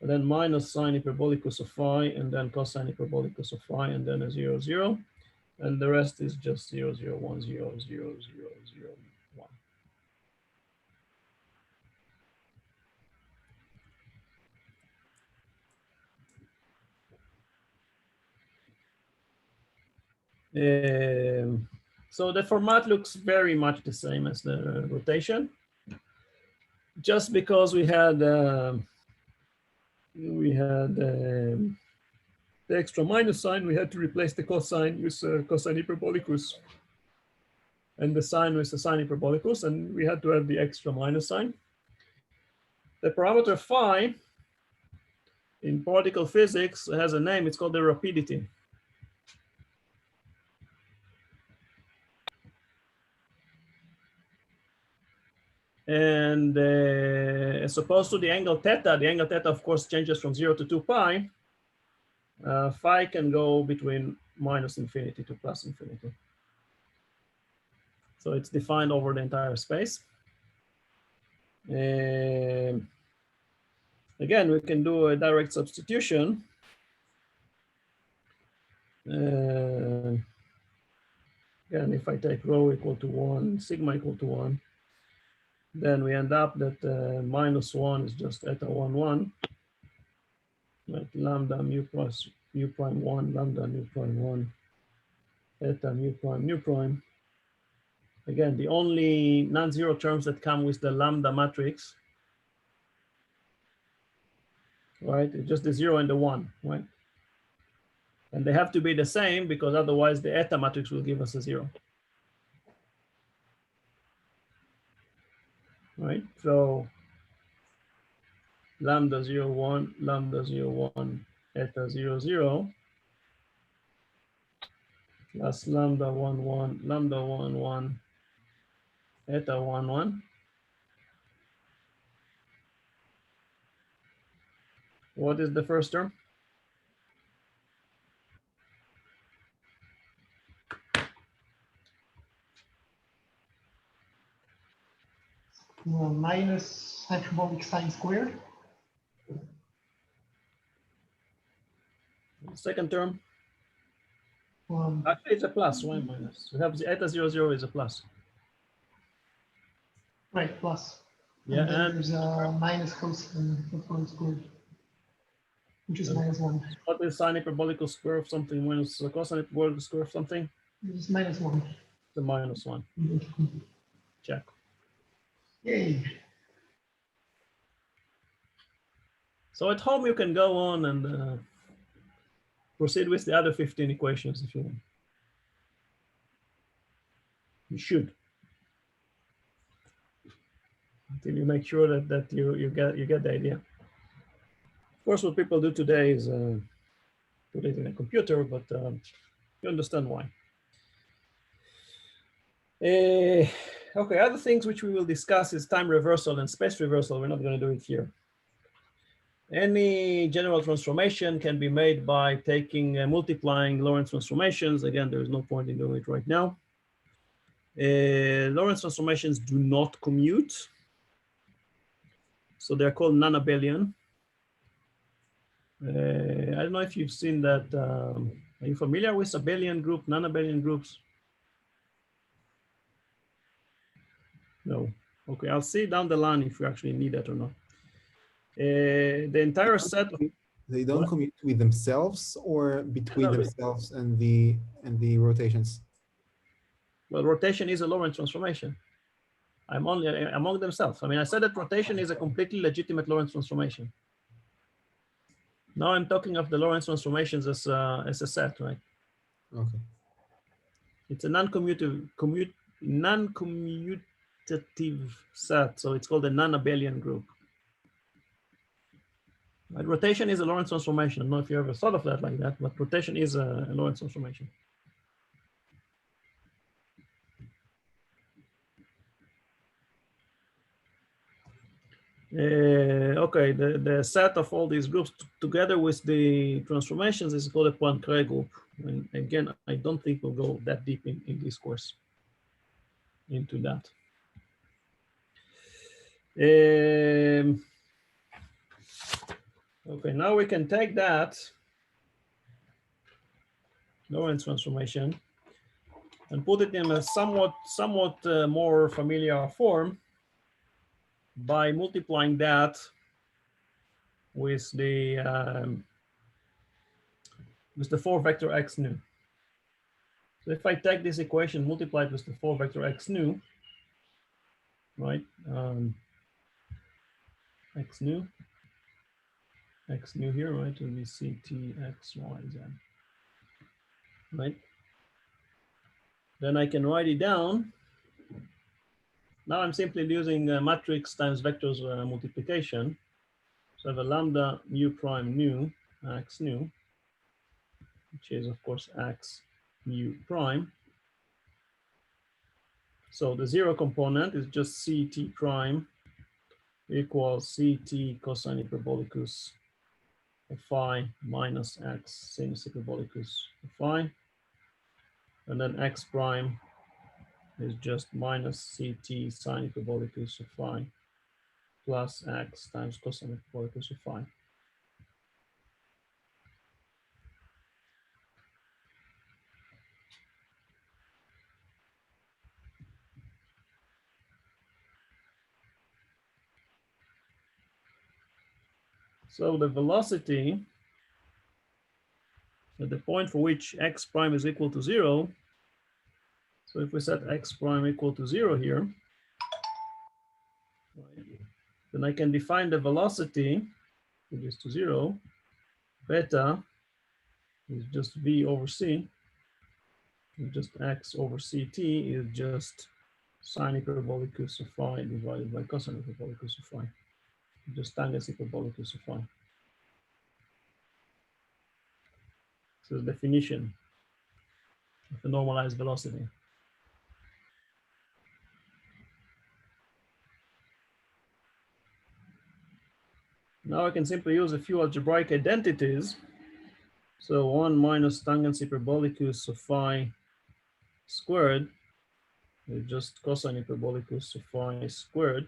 and then minus sine hyperbolicus of phi, and then cosine hyperbolicus of phi, and then a 0, 0, and the rest is just 0, 0, 1, 0, 0, 0, 0, 1. So the format looks very much the same as the rotation, just because we had the extra minus sign. We had to replace the cosine with cosine hyperbolicus, and the sine with the sine hyperbolicus, and we had to have the extra minus sign. The parameter phi in particle physics has a name. It's called the rapidity. And as opposed to the angle theta, of course, changes from 0 to 2 pi. Phi can go between minus infinity to plus infinity. So it's defined over the entire space. Again, we can do a direct substitution. Again, if I take rho equal to 1, sigma equal to 1, then we end up that minus 1 is just eta 1, 1. Like lambda mu plus mu prime 1, lambda mu prime 1, eta mu prime. Again, the only non-zero terms that come with the lambda matrix, right? It's just the 0 and the 1, right? And they have to be the same because otherwise the eta matrix will give us a 0. Right? So lambda 0, 1, lambda 0, 1, eta 0, 0, plus lambda 1, 1, lambda 1, 1, eta 1, 1. What is the first term? Minus hyperbolic sine squared. Second term. Actually, it's a plus. Why minus? We have the eta 0, 0 is a plus. Right, plus. Yeah, and there's a minus cosine squared, which is minus 1. What is sine hyperbolical square of something minus the cosine hyperbolical square of something? It's minus 1. The minus 1. Check. Yay. So at home you can go on and proceed with the other 15 equations if you want. You should. Until you make sure that you get the idea. Of course, what people do today is put it in a computer, but you understand why. Okay, other things which we will discuss is time reversal and space reversal. We're not going to do it here. Any general transformation can be made by taking multiplying Lorentz transformations. Again, there is no point in doing it right now. Lorentz transformations do not commute. So they're called non-abelian. I don't know if you've seen that. Are you familiar with abelian group, non-abelian groups? No. Okay, I'll see down the line if you actually need that or not. The entire set of, they don't what? commute with themselves or between No, themselves and the rotations. well, rotation is a Lorentz transformation. I'm only among themselves. I mean, I said that rotation is a completely legitimate Lorentz transformation. Now I'm talking of the Lorentz transformations as a set, right? Okay. It's a non-commutative set, so it's called a non-abelian group. Right? Rotation is a Lorentz transformation. I don't know if you ever thought of that like that, but rotation is a Lorentz transformation. Okay, the set of all these groups together with the transformations is called a Poincare group. And again, I don't think we'll go that deep in this course into that. Okay, now we can take that Lorentz transformation and put it in a somewhat more familiar form by multiplying that with the 4 vector x nu. So if I take this equation, multiply it with the 4 vector x nu, right? X nu here, right? Will be ct x y z, right? Then I can write it down. Now I'm simply using matrix times vectors multiplication. So I have a lambda mu prime nu x nu, which is of course x mu prime. So the 0 component is just ct prime equals ct cosine hyperbolicus of phi minus x sinus hyperbolicus of phi. And then x prime is just minus ct sine hyperbolicus of phi plus x times cosine hyperbolicus of phi. So the velocity at the point for which x prime is equal to 0, so if we set x prime equal to 0 here, then I can define the velocity, which is to 0, beta is just v over c, and just x over ct is just sine hyperbolicus of phi divided by cosine hyperbolicus of phi, just tangent hyperbolicus of phi. So the definition of the normalized velocity. Now I can simply use a few algebraic identities. So 1 minus tangent hyperbolicus of phi squared is just cosine hyperbolicus of phi squared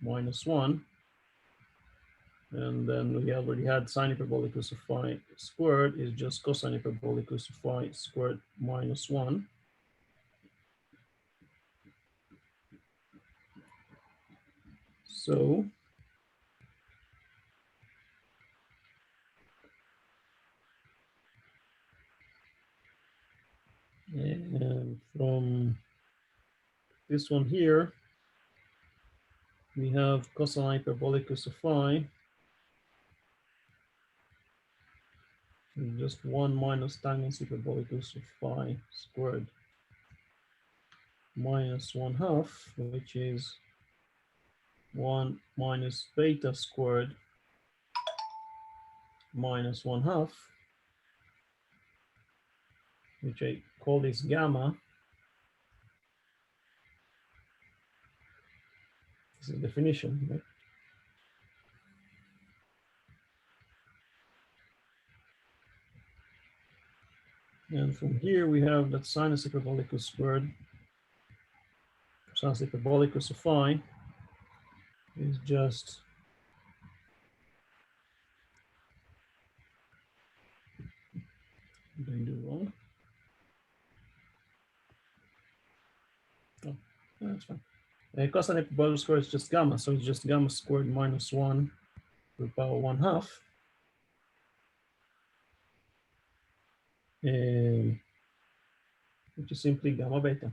minus 1. And then we already had sine hyperbolicus of phi squared is just cosine hyperbolicus of phi squared minus 1. So and from this one here, we have cosine hyperbolicus of phi is just 1 minus tangent hyperbolicus of phi squared minus 1/2, which is 1 minus beta squared minus 1/2, which I call this gamma. This is definition, right? And from here we have that sinus hyperbolicus squared, sinus hyperbolicus of phi is just did I do wrong? Oh, no, that's fine. Cosine hyperbolicus squared is just gamma, so it's just gamma squared minus 1 to the power 1/2. Which is simply gamma beta.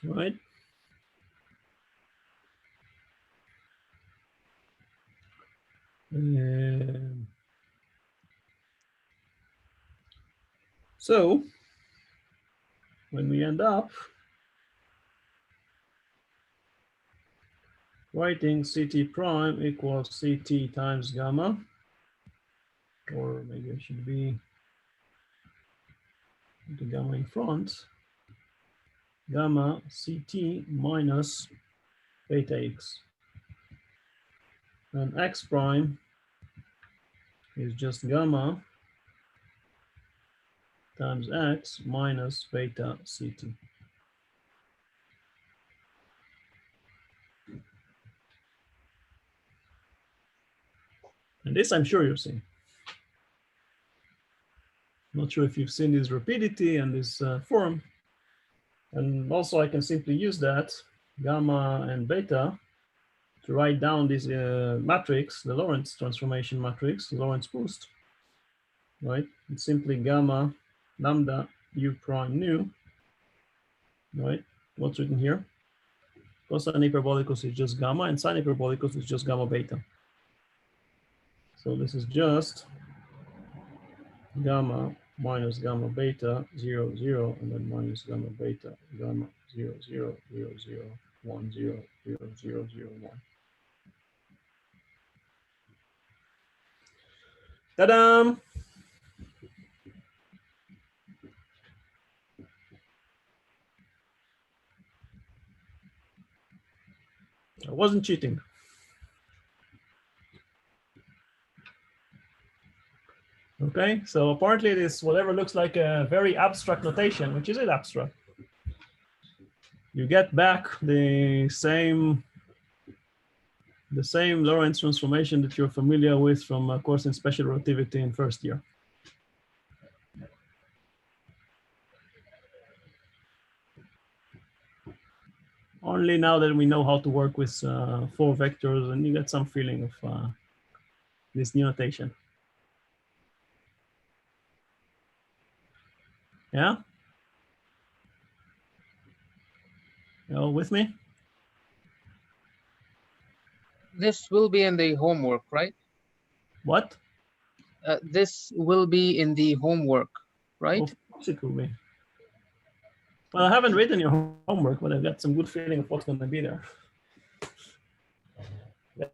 Right? So when we end up writing CT prime equals CT times gamma, or maybe it should be the gamma in front, gamma CT minus beta x. And x prime is just gamma times x minus beta CT. And this I'm sure you've seen. Not sure if you've seen this rapidity and this form. And also I can simply use that gamma and beta to write down this matrix, the Lorenz transformation matrix, Lorenz boost, right? It's simply gamma lambda u prime nu, right? What's written here? Cosine hyperbolicus is just gamma and sine hyperbolicus is just gamma beta. So this is just gamma minus gamma beta 0, 0, and then minus gamma beta gamma 0, 0, 0, 0, 1, 0, 0, 0, 0, 1. Ta-da! I wasn't cheating. Okay, so apparently it is whatever looks like a very abstract notation, which is it abstract. You get back the same Lorenz transformation that you're familiar with from a course in special relativity in first year. Only now that we know how to work with 4 vectors, and you get some feeling of this new notation. Yeah? You all with me? This will be in the homework, right? What? This will be in the homework, right? Of course it will be. Well, I haven't written your homework, but I've got some good feeling of what's going to be there.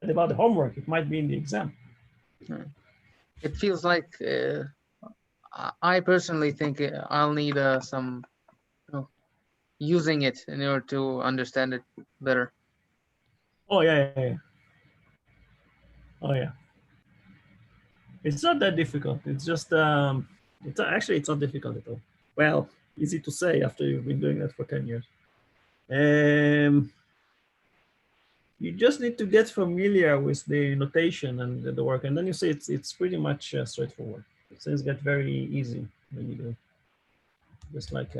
About the homework, it might be in the exam. It feels like I personally think I'll need some using it in order to understand it better. Oh, yeah. Oh, yeah. It's not that difficult. It's just, it's not difficult at all. Well, easy to say after you've been doing that for 10 years. You just need to get familiar with the notation and the work, and then you see it's pretty much straightforward. Things get very easy when you do it. Just like,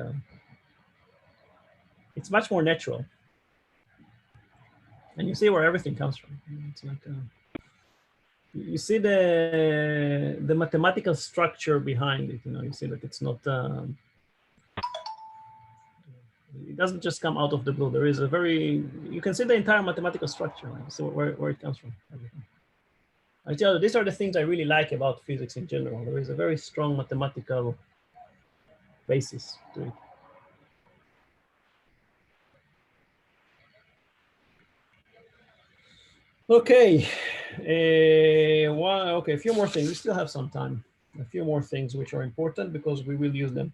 it's much more natural. And you see where everything comes from. It's like, you see the mathematical structure behind it. You see that it's not It doesn't just come out of the blue. There is a very, you can see the entire mathematical structure, right? So where it comes from. Everything. I tell you, these are the things I really like about physics in general. There is a very strong mathematical basis to it. Okay, okay, a few more things. We still have some time. A few more things which are important because we will use them.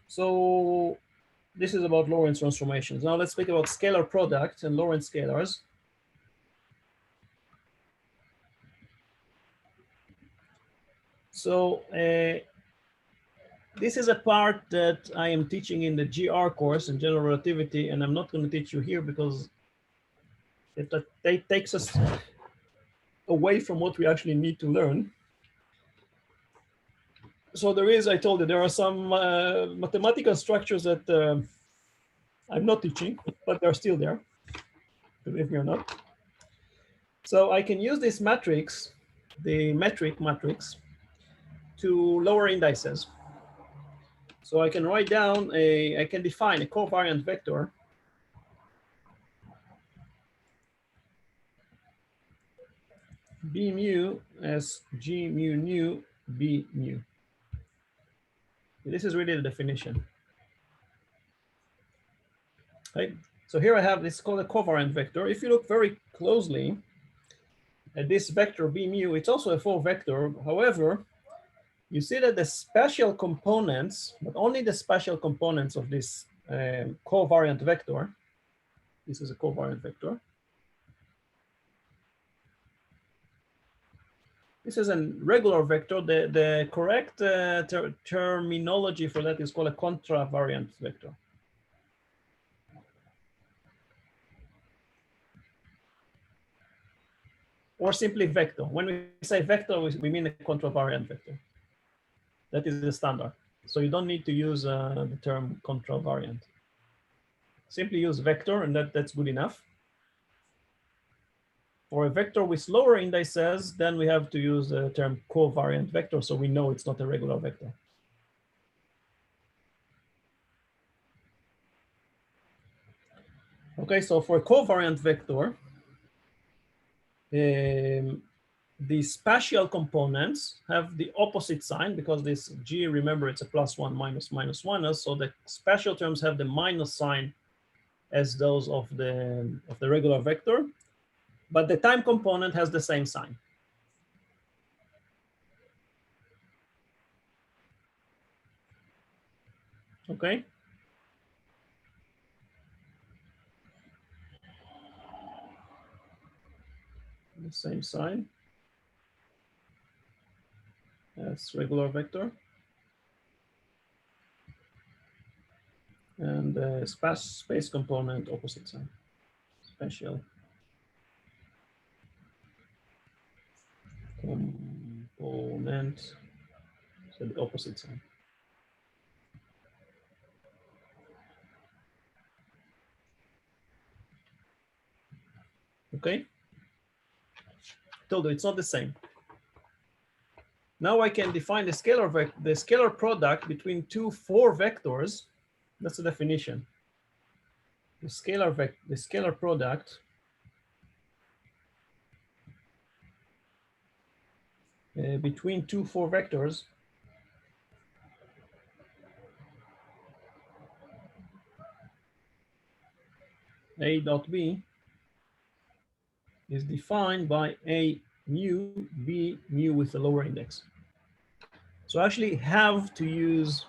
So this is about Lorenz transformations. Now let's speak about scalar product and Lorenz scalars. So this is a part that I am teaching in the GR course in general relativity, and I'm not going to teach you here because it takes us away from what we actually need to learn. So there is, I told you, there are some mathematical structures that I'm not teaching, but they're still there, believe me or not. So I can use this matrix, the metric matrix, to lower indices. So I can write down I can define a covariant vector B mu as G mu nu B mu. This is really the definition. Right? So here I have this called a covariant vector. If you look very closely at this vector B mu, it's also a full vector. However, you see that the spatial components, but only the spatial components of this covariant vector, this is a covariant vector. This is a regular vector. The correct terminology for that is called a contravariance vector. Or simply vector. When we say vector, we mean a contravariant vector. That is the standard. So you don't need to use the term contravariant. Simply use vector, and that's good enough. For a vector with lower indices, then we have to use the term covariant vector, so we know it's not a regular vector. Okay, so for a covariant vector, the spatial components have the opposite sign because this G, remember, it's a +1 minus minus 1, so the spatial terms have the minus sign as those of the regular vector, but the time component has the same sign. Okay. The same sign as regular vector. And the space component, opposite sign, spatial component, so the opposite sign. Okay, told you it's not the same. Now I can define the scalar product between two 4 vectors. That's the definition. The scalar product between two 4 vectors A dot B is defined by A mu, B mu with a lower index. So I actually have to use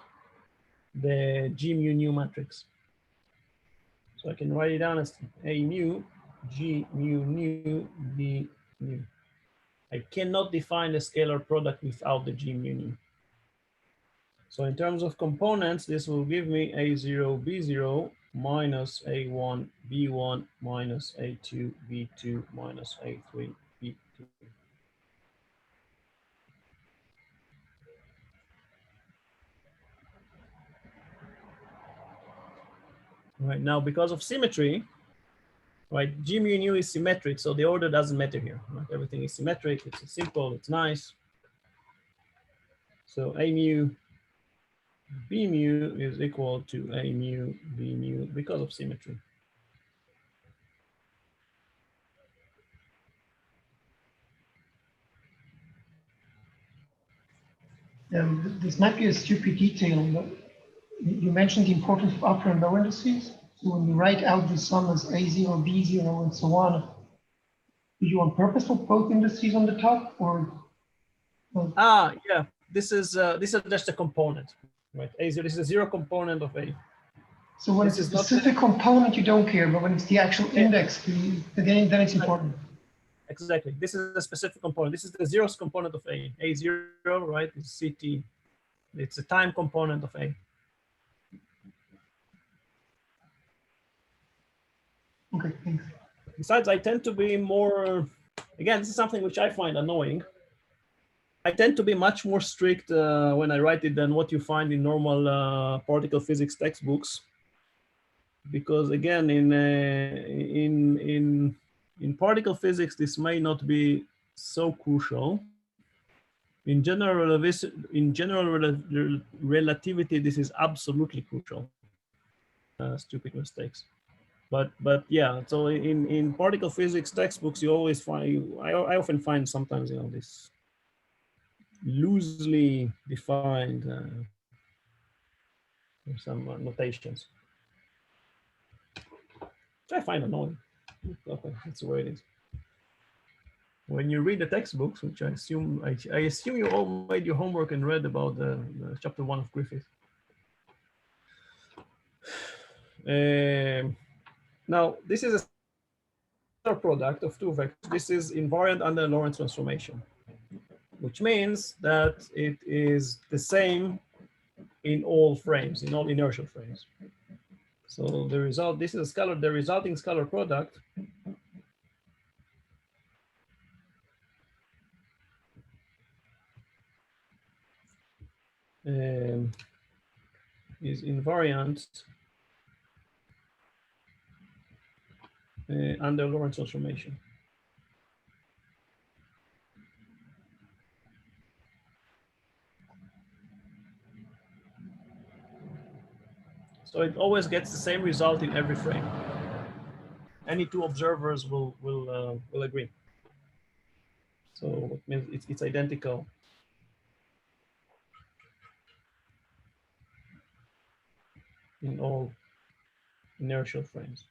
the G mu nu matrix. So I can write it down as A mu, G mu nu, B mu. I cannot define the scalar product without the G mu nu. So in terms of components, this will give me A0, B0 minus A1, B1 minus A2, B2 minus A3, B2. Right now, because of symmetry, right, G mu nu is symmetric, so the order doesn't matter here. Right? Everything is symmetric, it's simple, it's nice. So A mu B mu is equal to A mu, B mu because of symmetry. This might be a stupid detail, but you mentioned the importance of upper and lower indices. So when you write out the sum as A0, B0, and so on, do you on purpose put both indices on the top, or? Yeah. This is just a component, right? A0. This is a zero component of A. So when it's a specific component, you don't care, but when it's the actual index, then it's important. Exactly. This is a specific component. This is the zeroth component of A. A0, right, is CT. It's a time component of A. Okay, thanks. Besides, I tend to be more, again, this is something which I find annoying. I tend to be much more strict when I write it than what you find in normal particle physics textbooks. Because again, in particle physics, this may not be so crucial. In general relativity, this is absolutely crucial. Stupid mistakes. But yeah, so in particle physics textbooks, you always find, I often find sometimes, you know, this loosely defined some notations, which I find annoying. Okay, that's the way it is. When you read the textbooks, which I assume you all made your homework and read about the chapter 1 of Griffith. Now, this is a product of two vectors. This is invariant under Lorenz transformation, which means that it is the same in all frames, in all inertial frames. So the result, this is a scalar, the resulting scalar product is invariant under Lorenz transformation. So it always gets the same result in every frame. Any two observers will agree. So it means it's identical. In all inertial frames.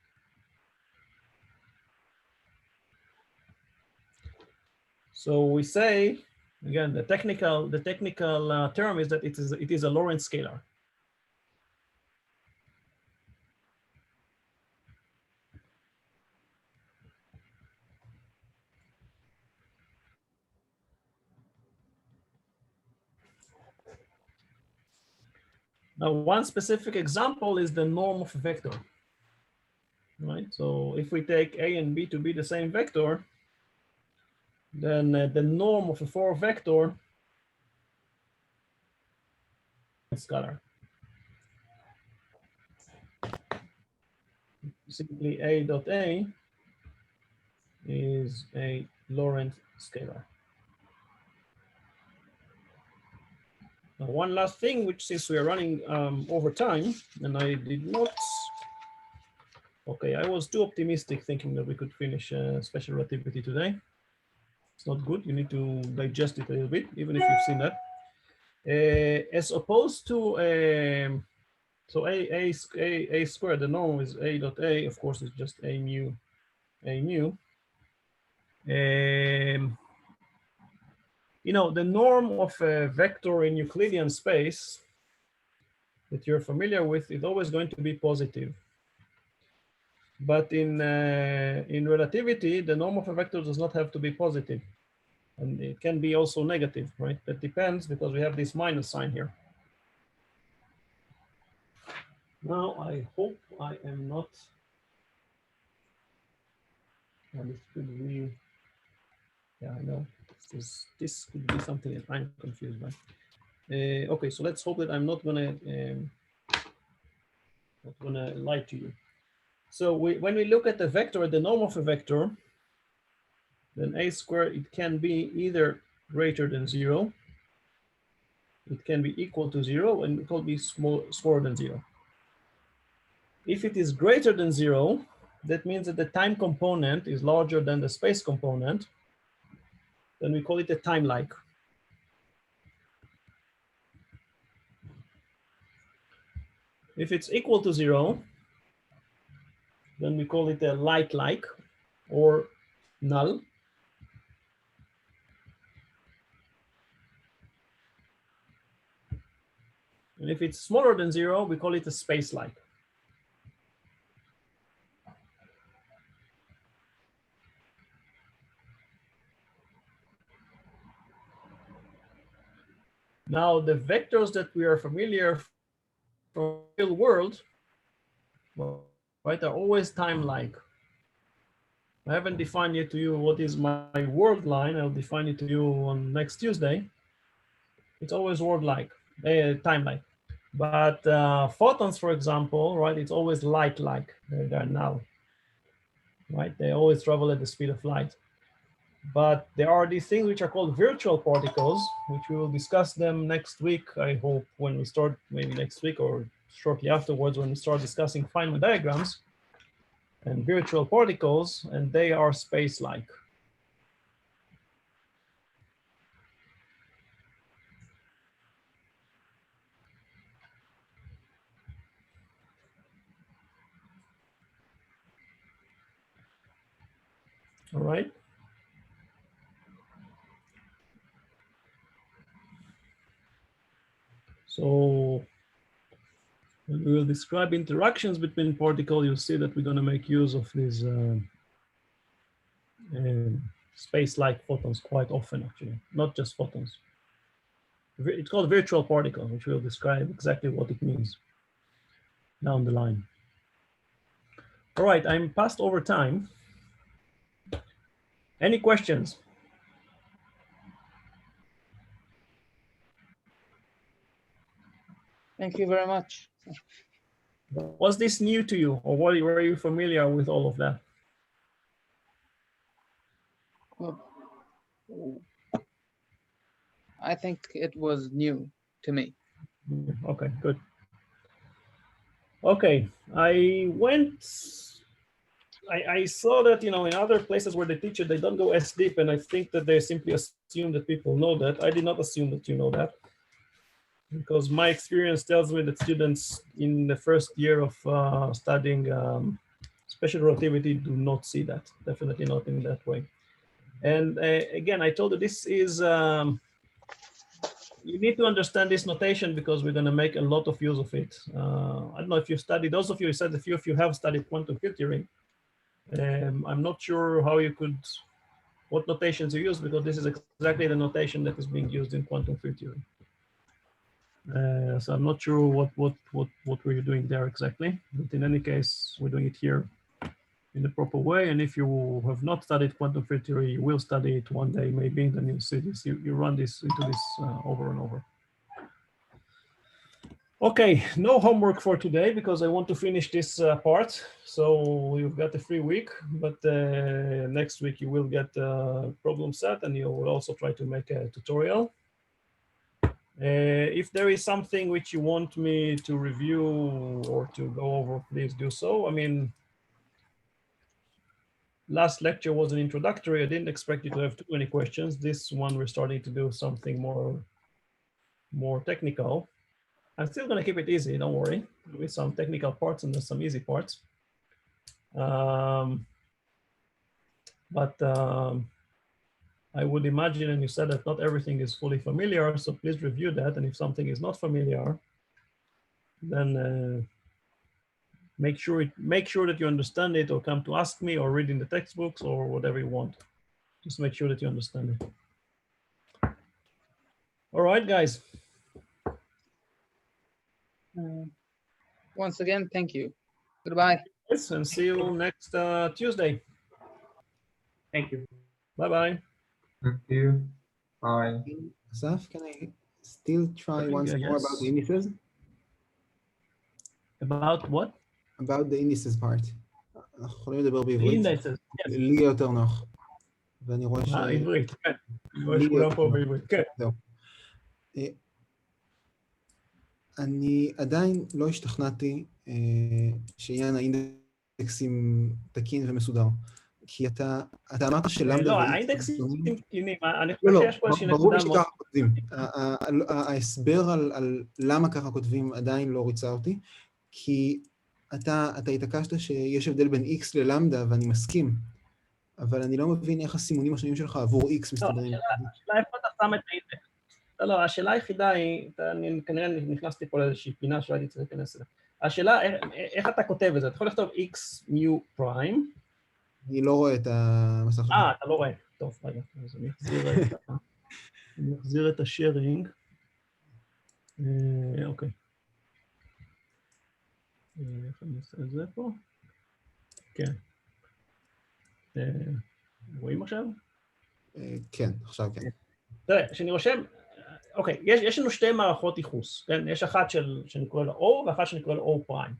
So we say, again, the technical term is that it is a Lorenz scalar. Now, one specific example is the norm of a vector, right? So if we take A and B to be the same vector, then the norm of a 4 vector is scalar. Simply A dot A is a Lorenz scalar. Now, one last thing, which since we are running over time, and I did not, okay, I was too optimistic thinking that we could finish special relativity today. It's not good. You need to digest it a little bit, even if you've seen that. As opposed to, so a squared, the norm is A dot A, of course, it's just A mu. You know, the norm of a vector in Euclidean space that you're familiar with is always going to be positive. But in relativity, the norm of a vector does not have to be positive. And it can be also negative, right? That depends because we have this minus sign here. Now, I hope I am not, this could be, yeah, I know. This could be something that I'm confused by. Okay, so let's hope that I'm not gonna lie to you. So when we look at the vector, the norm of a vector, then A squared, it can be either greater than 0 it can be equal to 0 and it will be smaller than 0. If it is greater than 0, that means that the time component is larger than the space component. Then we call it a time-like. If it's equal to 0, then we call it a like or null. And if it's smaller than 0, we call it a space-like. Now, the vectors that we are familiar from the real world, right, are always time-like. I haven't defined yet to you what is my world line. I'll define it to you on next Tuesday. It's always world-like, time-like. But photons, for example, right, it's always light-like. They're null, right? They always travel at the speed of light. But there are these things which are called virtual particles, which we will discuss them next week, I hope, when we start, maybe next week or shortly afterwards, when we start discussing Feynman diagrams and virtual particles, and they are space-like. All right. So when we will describe interactions between particles, you'll see that we're going to make use of these space-like photons quite often, actually, not just photons. It's called virtual particle, which will describe exactly what it means down the line. All right, I'm past over time. Any questions? Thank you very much. Was this new to you, or were you familiar with all of that? Well, I think it was new to me. Okay, good. Okay, I saw that, you know, in other places where they teach it, they don't go as deep, and I think that they simply assume that people know that. I did not assume that you know that, because my experience tells me that students in the first year of studying special relativity do not see that, definitely not in that way. And again, I told you this is, you need to understand this notation because we're going to make a lot of use of it. I don't know if you studied, those of you who said a few of you have studied quantum field theory. I'm not sure how you could, what notations you use, because this is exactly the notation that is being used in quantum field theory. So I'm not sure what were you doing there exactly, but in any case, we're doing it here in the proper way. And if you have not studied quantum field theory, you will study it one day, maybe, then you'll see this, you run this into this over and over. Okay, no homework for today because I want to finish this part. So you've got a free week, but next week you will get a problem set and you will also try to make a tutorial. If there is something which you want me to review or to go over, please do so. I mean, last lecture was an introductory. I didn't expect you to have too many questions. This one, we're starting to do something more technical. I'm still going to keep it easy, don't worry, with some technical parts and there's some easy parts. I would imagine, and you said that not everything is fully familiar, so please review that. And if something is not familiar, then make sure that you understand it, or come to ask me, or read in the textbooks, or whatever you want. Just make sure that you understand it. All right, guys. Once again, thank you. Goodbye. Yes, and see you next Tuesday. Thank you. Bye-bye. Thank you. Bye. Asaf, can I still try once more about the indices? About what? About the indices part. אנחנו יכולים לדבר The בעברית? indices, yes. לי יותר נוח. ואני רואה עברית, כן. אני רואה לי שכולם יותר פה נוח. בעברית, כן. זהו. אני עדיין לא השתכנעתי שעניין האינדקסים תקין ומסודר. כי אתה אמרת שלמדה... לא, האינדקסים תקינים, אני חושב לא, שיש פה איזושהי ברור נקודה לי מאוד... שככה כותבים. ההסבר על למה ככה כותבים עדיין לא ריצה אותי, כי אתה התעקשת שיש הבדל בין X ללמדה, ואני מסכים, אבל אני לא מבין איך הסימונים השונים שלך עבור X מסתדרים. השאלה איפה אתה שם את האינדקס. לא, השאלה היחידה היא, אני כנראה נכנסתי פה לאיזושהי פינה שלא הייתי צריך להיכנס אליה. השאלה, איך אתה כותב את זה? אתה יכול לכתוב X mu פריים. אני לא רואה את המסך. אתה לא רואה. טוב, רגע, אז אני אחזיר את השארינג. אוקיי. איך אני אעשה את זה פה? כן. רואים עכשיו? כן, עכשיו כן. תראה, שאני רושם, אוקיי, יש לנו שתי מערכות ייחוס, כן? יש אחת שנקרא לה O ואחת שנקרא לה O פריים.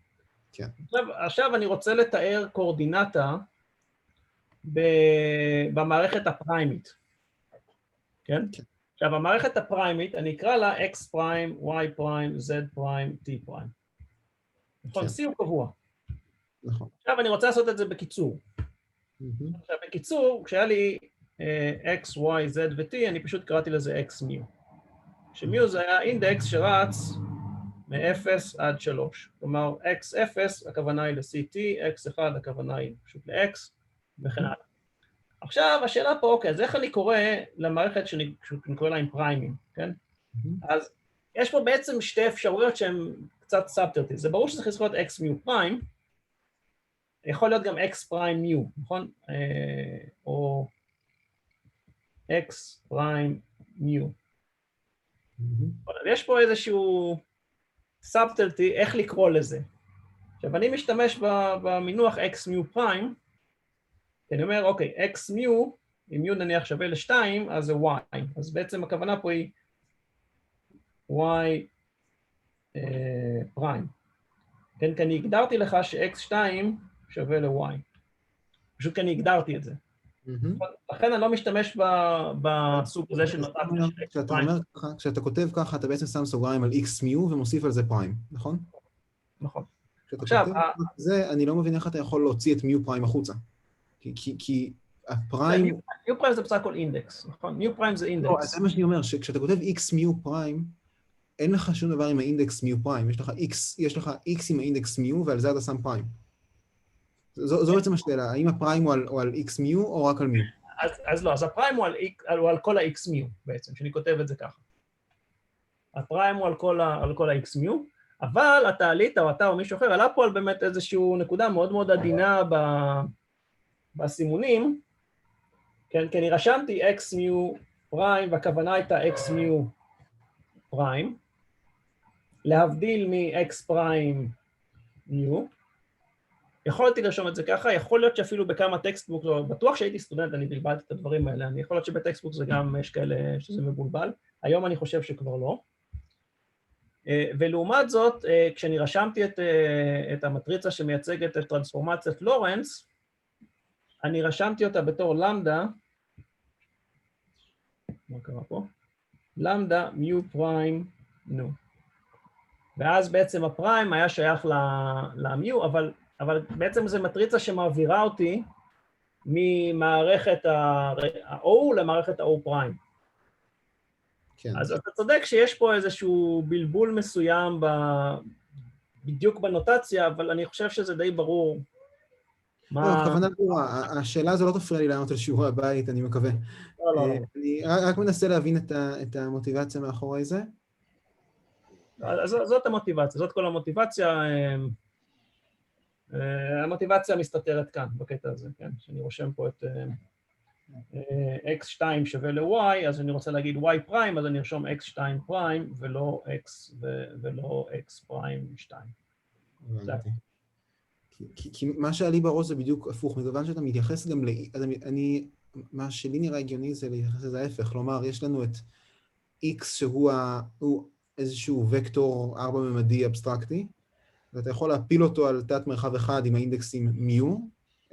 כן. עכשיו אני רוצה לתאר קואורדינטה במערכת הפריימית, כן? עכשיו, במערכת הפריימית, אני אקרא לה X פריים, Y פריים, Z פריים, T פריים. נכון, C הוא קבוע. נכון. עכשיו אני רוצה לעשות את זה בקיצור. עכשיו, בקיצור, כשהיה לי X, Y, Z ו-T, אני פשוט קראתי לזה X מיו. שמיו זה היה אינדקס שרץ מ-0 עד 3. כלומר, X0, הכוונה היא ל-CT, X1, הכוונה היא פשוט ל-X, וכן הלאה. עכשיו, השאלה פה, אוקיי, אז איך אני קורא למערכת שאני קורא לה עם פריימים, כן? אז יש פה בעצם שתי אפשרויות שהן קצת סאבטרטיב. זה ברור שצריך לזכות X מיו פריים, יכול להיות גם X פריים מיו, נכון? או X פריים מיו. אבל יש פה איזשהו סאבטלטי, איך לקרוא לזה. עכשיו, אני משתמש במינוח X מיו פריים, כי אני אומר, אוקיי, X מיו, אם מיו נניח שווה ל-2, אז זה Y. אז בעצם הכוונה פה היא Y פריים. כן, כי אני הגדרתי לך ש-X2 שווה ל-Y. פשוט כי אני הגדרתי את זה. לכן אני לא משתמש בסוג הזה של נוטציה. כשאתה כותב ככה, אתה בעצם שם סוגריים על X מיו ומוסיף על זה פריים, נכון? נכון. עכשיו, אני לא מבין איך אתה יכול להוציא את מיו פריים החוצה. כי הפריים... מיו פריים זה בסך הכל אינדקס, נכון? מיו פריים זה אינדקס. לא, זה מה שאני אומר, שכשאתה כותב X מיו פריים, אין לך שום דבר עם האינדקס מיו פריים. יש לך X עם האינדקס מיו, ועל זה אתה שם פריים. זו בעצם השאלה, האם הפריים הוא על X מיו או רק על מיו? אז לא, אז הפריים הוא על כל ה-X מיו בעצם, שאני כותב את זה ככה. הפריים הוא על כל ה-X מיו, אבל אתה עלית, או אתה או מישהו אחר, עלה פה על באמת איזושהי נקודה מאוד מאוד עדינה בסימונים, כן, כי אני רשמתי X מיו פריים, והכוונה הייתה X מיו פריים, להבדיל מ-X פריים מיו, יכולתי לרשום את זה ככה, יכול להיות שאפילו בכמה טקסטבוק, בטוח שהייתי סטודנט, אני בלבלתי את הדברים האלה, אני יכול להיות שבטקסטבוק זה גם, יש כאלה שזה מבולבל, היום אני חושב שכבר לא. ולעומת זאת, כשאני רשמתי את המטריצה שמייצגת את טרנספורמציית לורנס, אני רשמתי אותה בתור למדה, מה קרה פה? למדה מיו פריים נו. ואז בעצם הפריים היה שייך למיו, אבל בעצם זו מטריצה שמעבירה אותי ממערכת ה-O למערכת ה-O פריים. כן. אז אתה צודק שיש פה איזשהו בלבול מסוים בדיוק בנוטציה, אבל אני חושב שזה די ברור. לא, הכוונה ברורה. השאלה הזו לא תפריע לי לענות על שיעורי הבית, אני מקווה. לא. אני רק מנסה להבין את המוטיבציה מאחורי זה. זאת המוטיבציה, זאת כל המוטיבציה. המוטיבציה מסתתרת כאן, בקטע הזה, כן? שאני רושם פה את x2 שווה ל-y, אז אני רוצה להגיד y פריים, אז אני ארשום x2 פריים, ולא x פריים 2. כי מה שהיה לי בראש זה בדיוק הפוך, מכיוון שאתה מתייחס גם מה שלי נראה הגיוני זה להתייחס לזה ההפך, כלומר, יש לנו את x שהוא איזשהו וקטור 4-ממדי אבסטרקטי, ואתה יכול להפיל אותו על תת מרחב אחד עם האינדקסים מיו,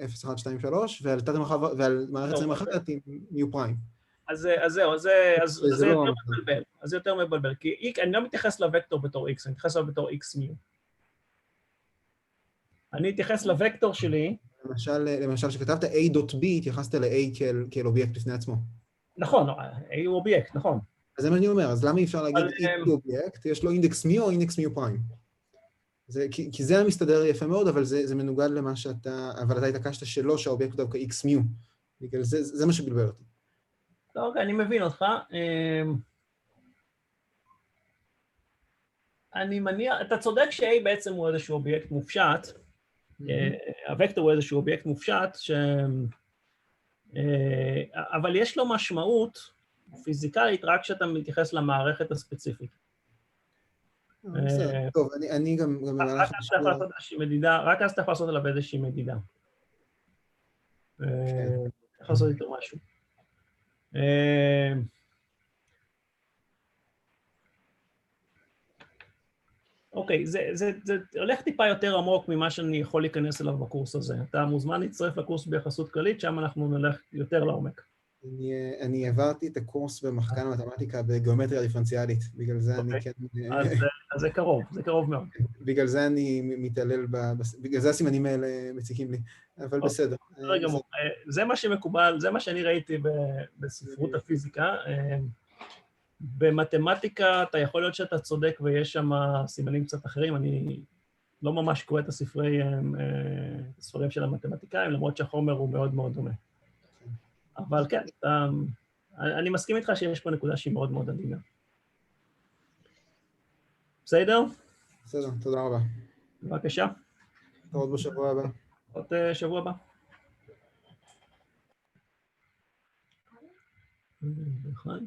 0, 1, 2, 3, ועל מערכת צלעים אחרת עם מיו פריים. אז זהו, זה זה לא יותר נכון. מבלבל. אז זה יותר מבלבל, כי אני לא מתייחס לוקטור בתור x, אני מתייחס אליו בתור x מיו. אני אתייחס לוקטור שלי, למשל, כשכתבת A.B, התייחסת ל-A כאל אובייקט בפני עצמו. נכון, A הוא אובייקט, נכון. אז זה מה שאני אומר, אז למה אי אפשר להגיד אבל, A הוא אובייקט, יש לו אינדקס מיו או אינדקס מיו פריים? כי זה מסתדר יפה מאוד, אבל זה מנוגד למה שאתה, אבל אתה התעקשת שלא, שהאובייקט הוא דווקא X מיו. בגלל זה מה שבלבל אותי. לא, אוקיי, אני מבין אותך. אני מניח, אתה צודק ש-A בעצם הוא איזשהו אובייקט מופשט, הוקטור הוא איזשהו אובייקט מופשט, אבל יש לו משמעות פיזיקלית רק כשאתה מתייחס למערכת הספציפית. טוב, אני גם במהלך השיעור... רק אז אתה יכול לעשות עליו איזושהי מדידה. אתה יכול לעשות איתו משהו. אוקיי, זה הולך טיפה יותר עמוק ממה שאני יכול להיכנס אליו בקורס הזה. אתה מוזמן להצטרף לקורס ביחסות כללית, שם אנחנו נלך יותר לעומק. אני עברתי את הקורס במחקר המתמטיקה בגיאומטריה דיפרנציאלית, בגלל זה אני כן... אז זה קרוב מאוד. בגלל זה אני מתעלל, בגלל זה הסימנים האלה מציקים לי, אבל בסדר. רגע, זה מה שמקובל, זה מה שאני ראיתי בספרות הפיזיקה. במתמטיקה אתה יכול להיות שאתה צודק ויש שם סימנים קצת אחרים, אני לא ממש קורא את הספרים של המתמטיקאים, למרות שהחומר הוא מאוד מאוד דומה. אבל כן, אני מסכים איתך שיש פה נקודה שהיא מאוד מאוד עדינה. בסדר? בסדר, תודה רבה. בבקשה. עוד בשבוע הבא. עוד שבוע הבא. אחד.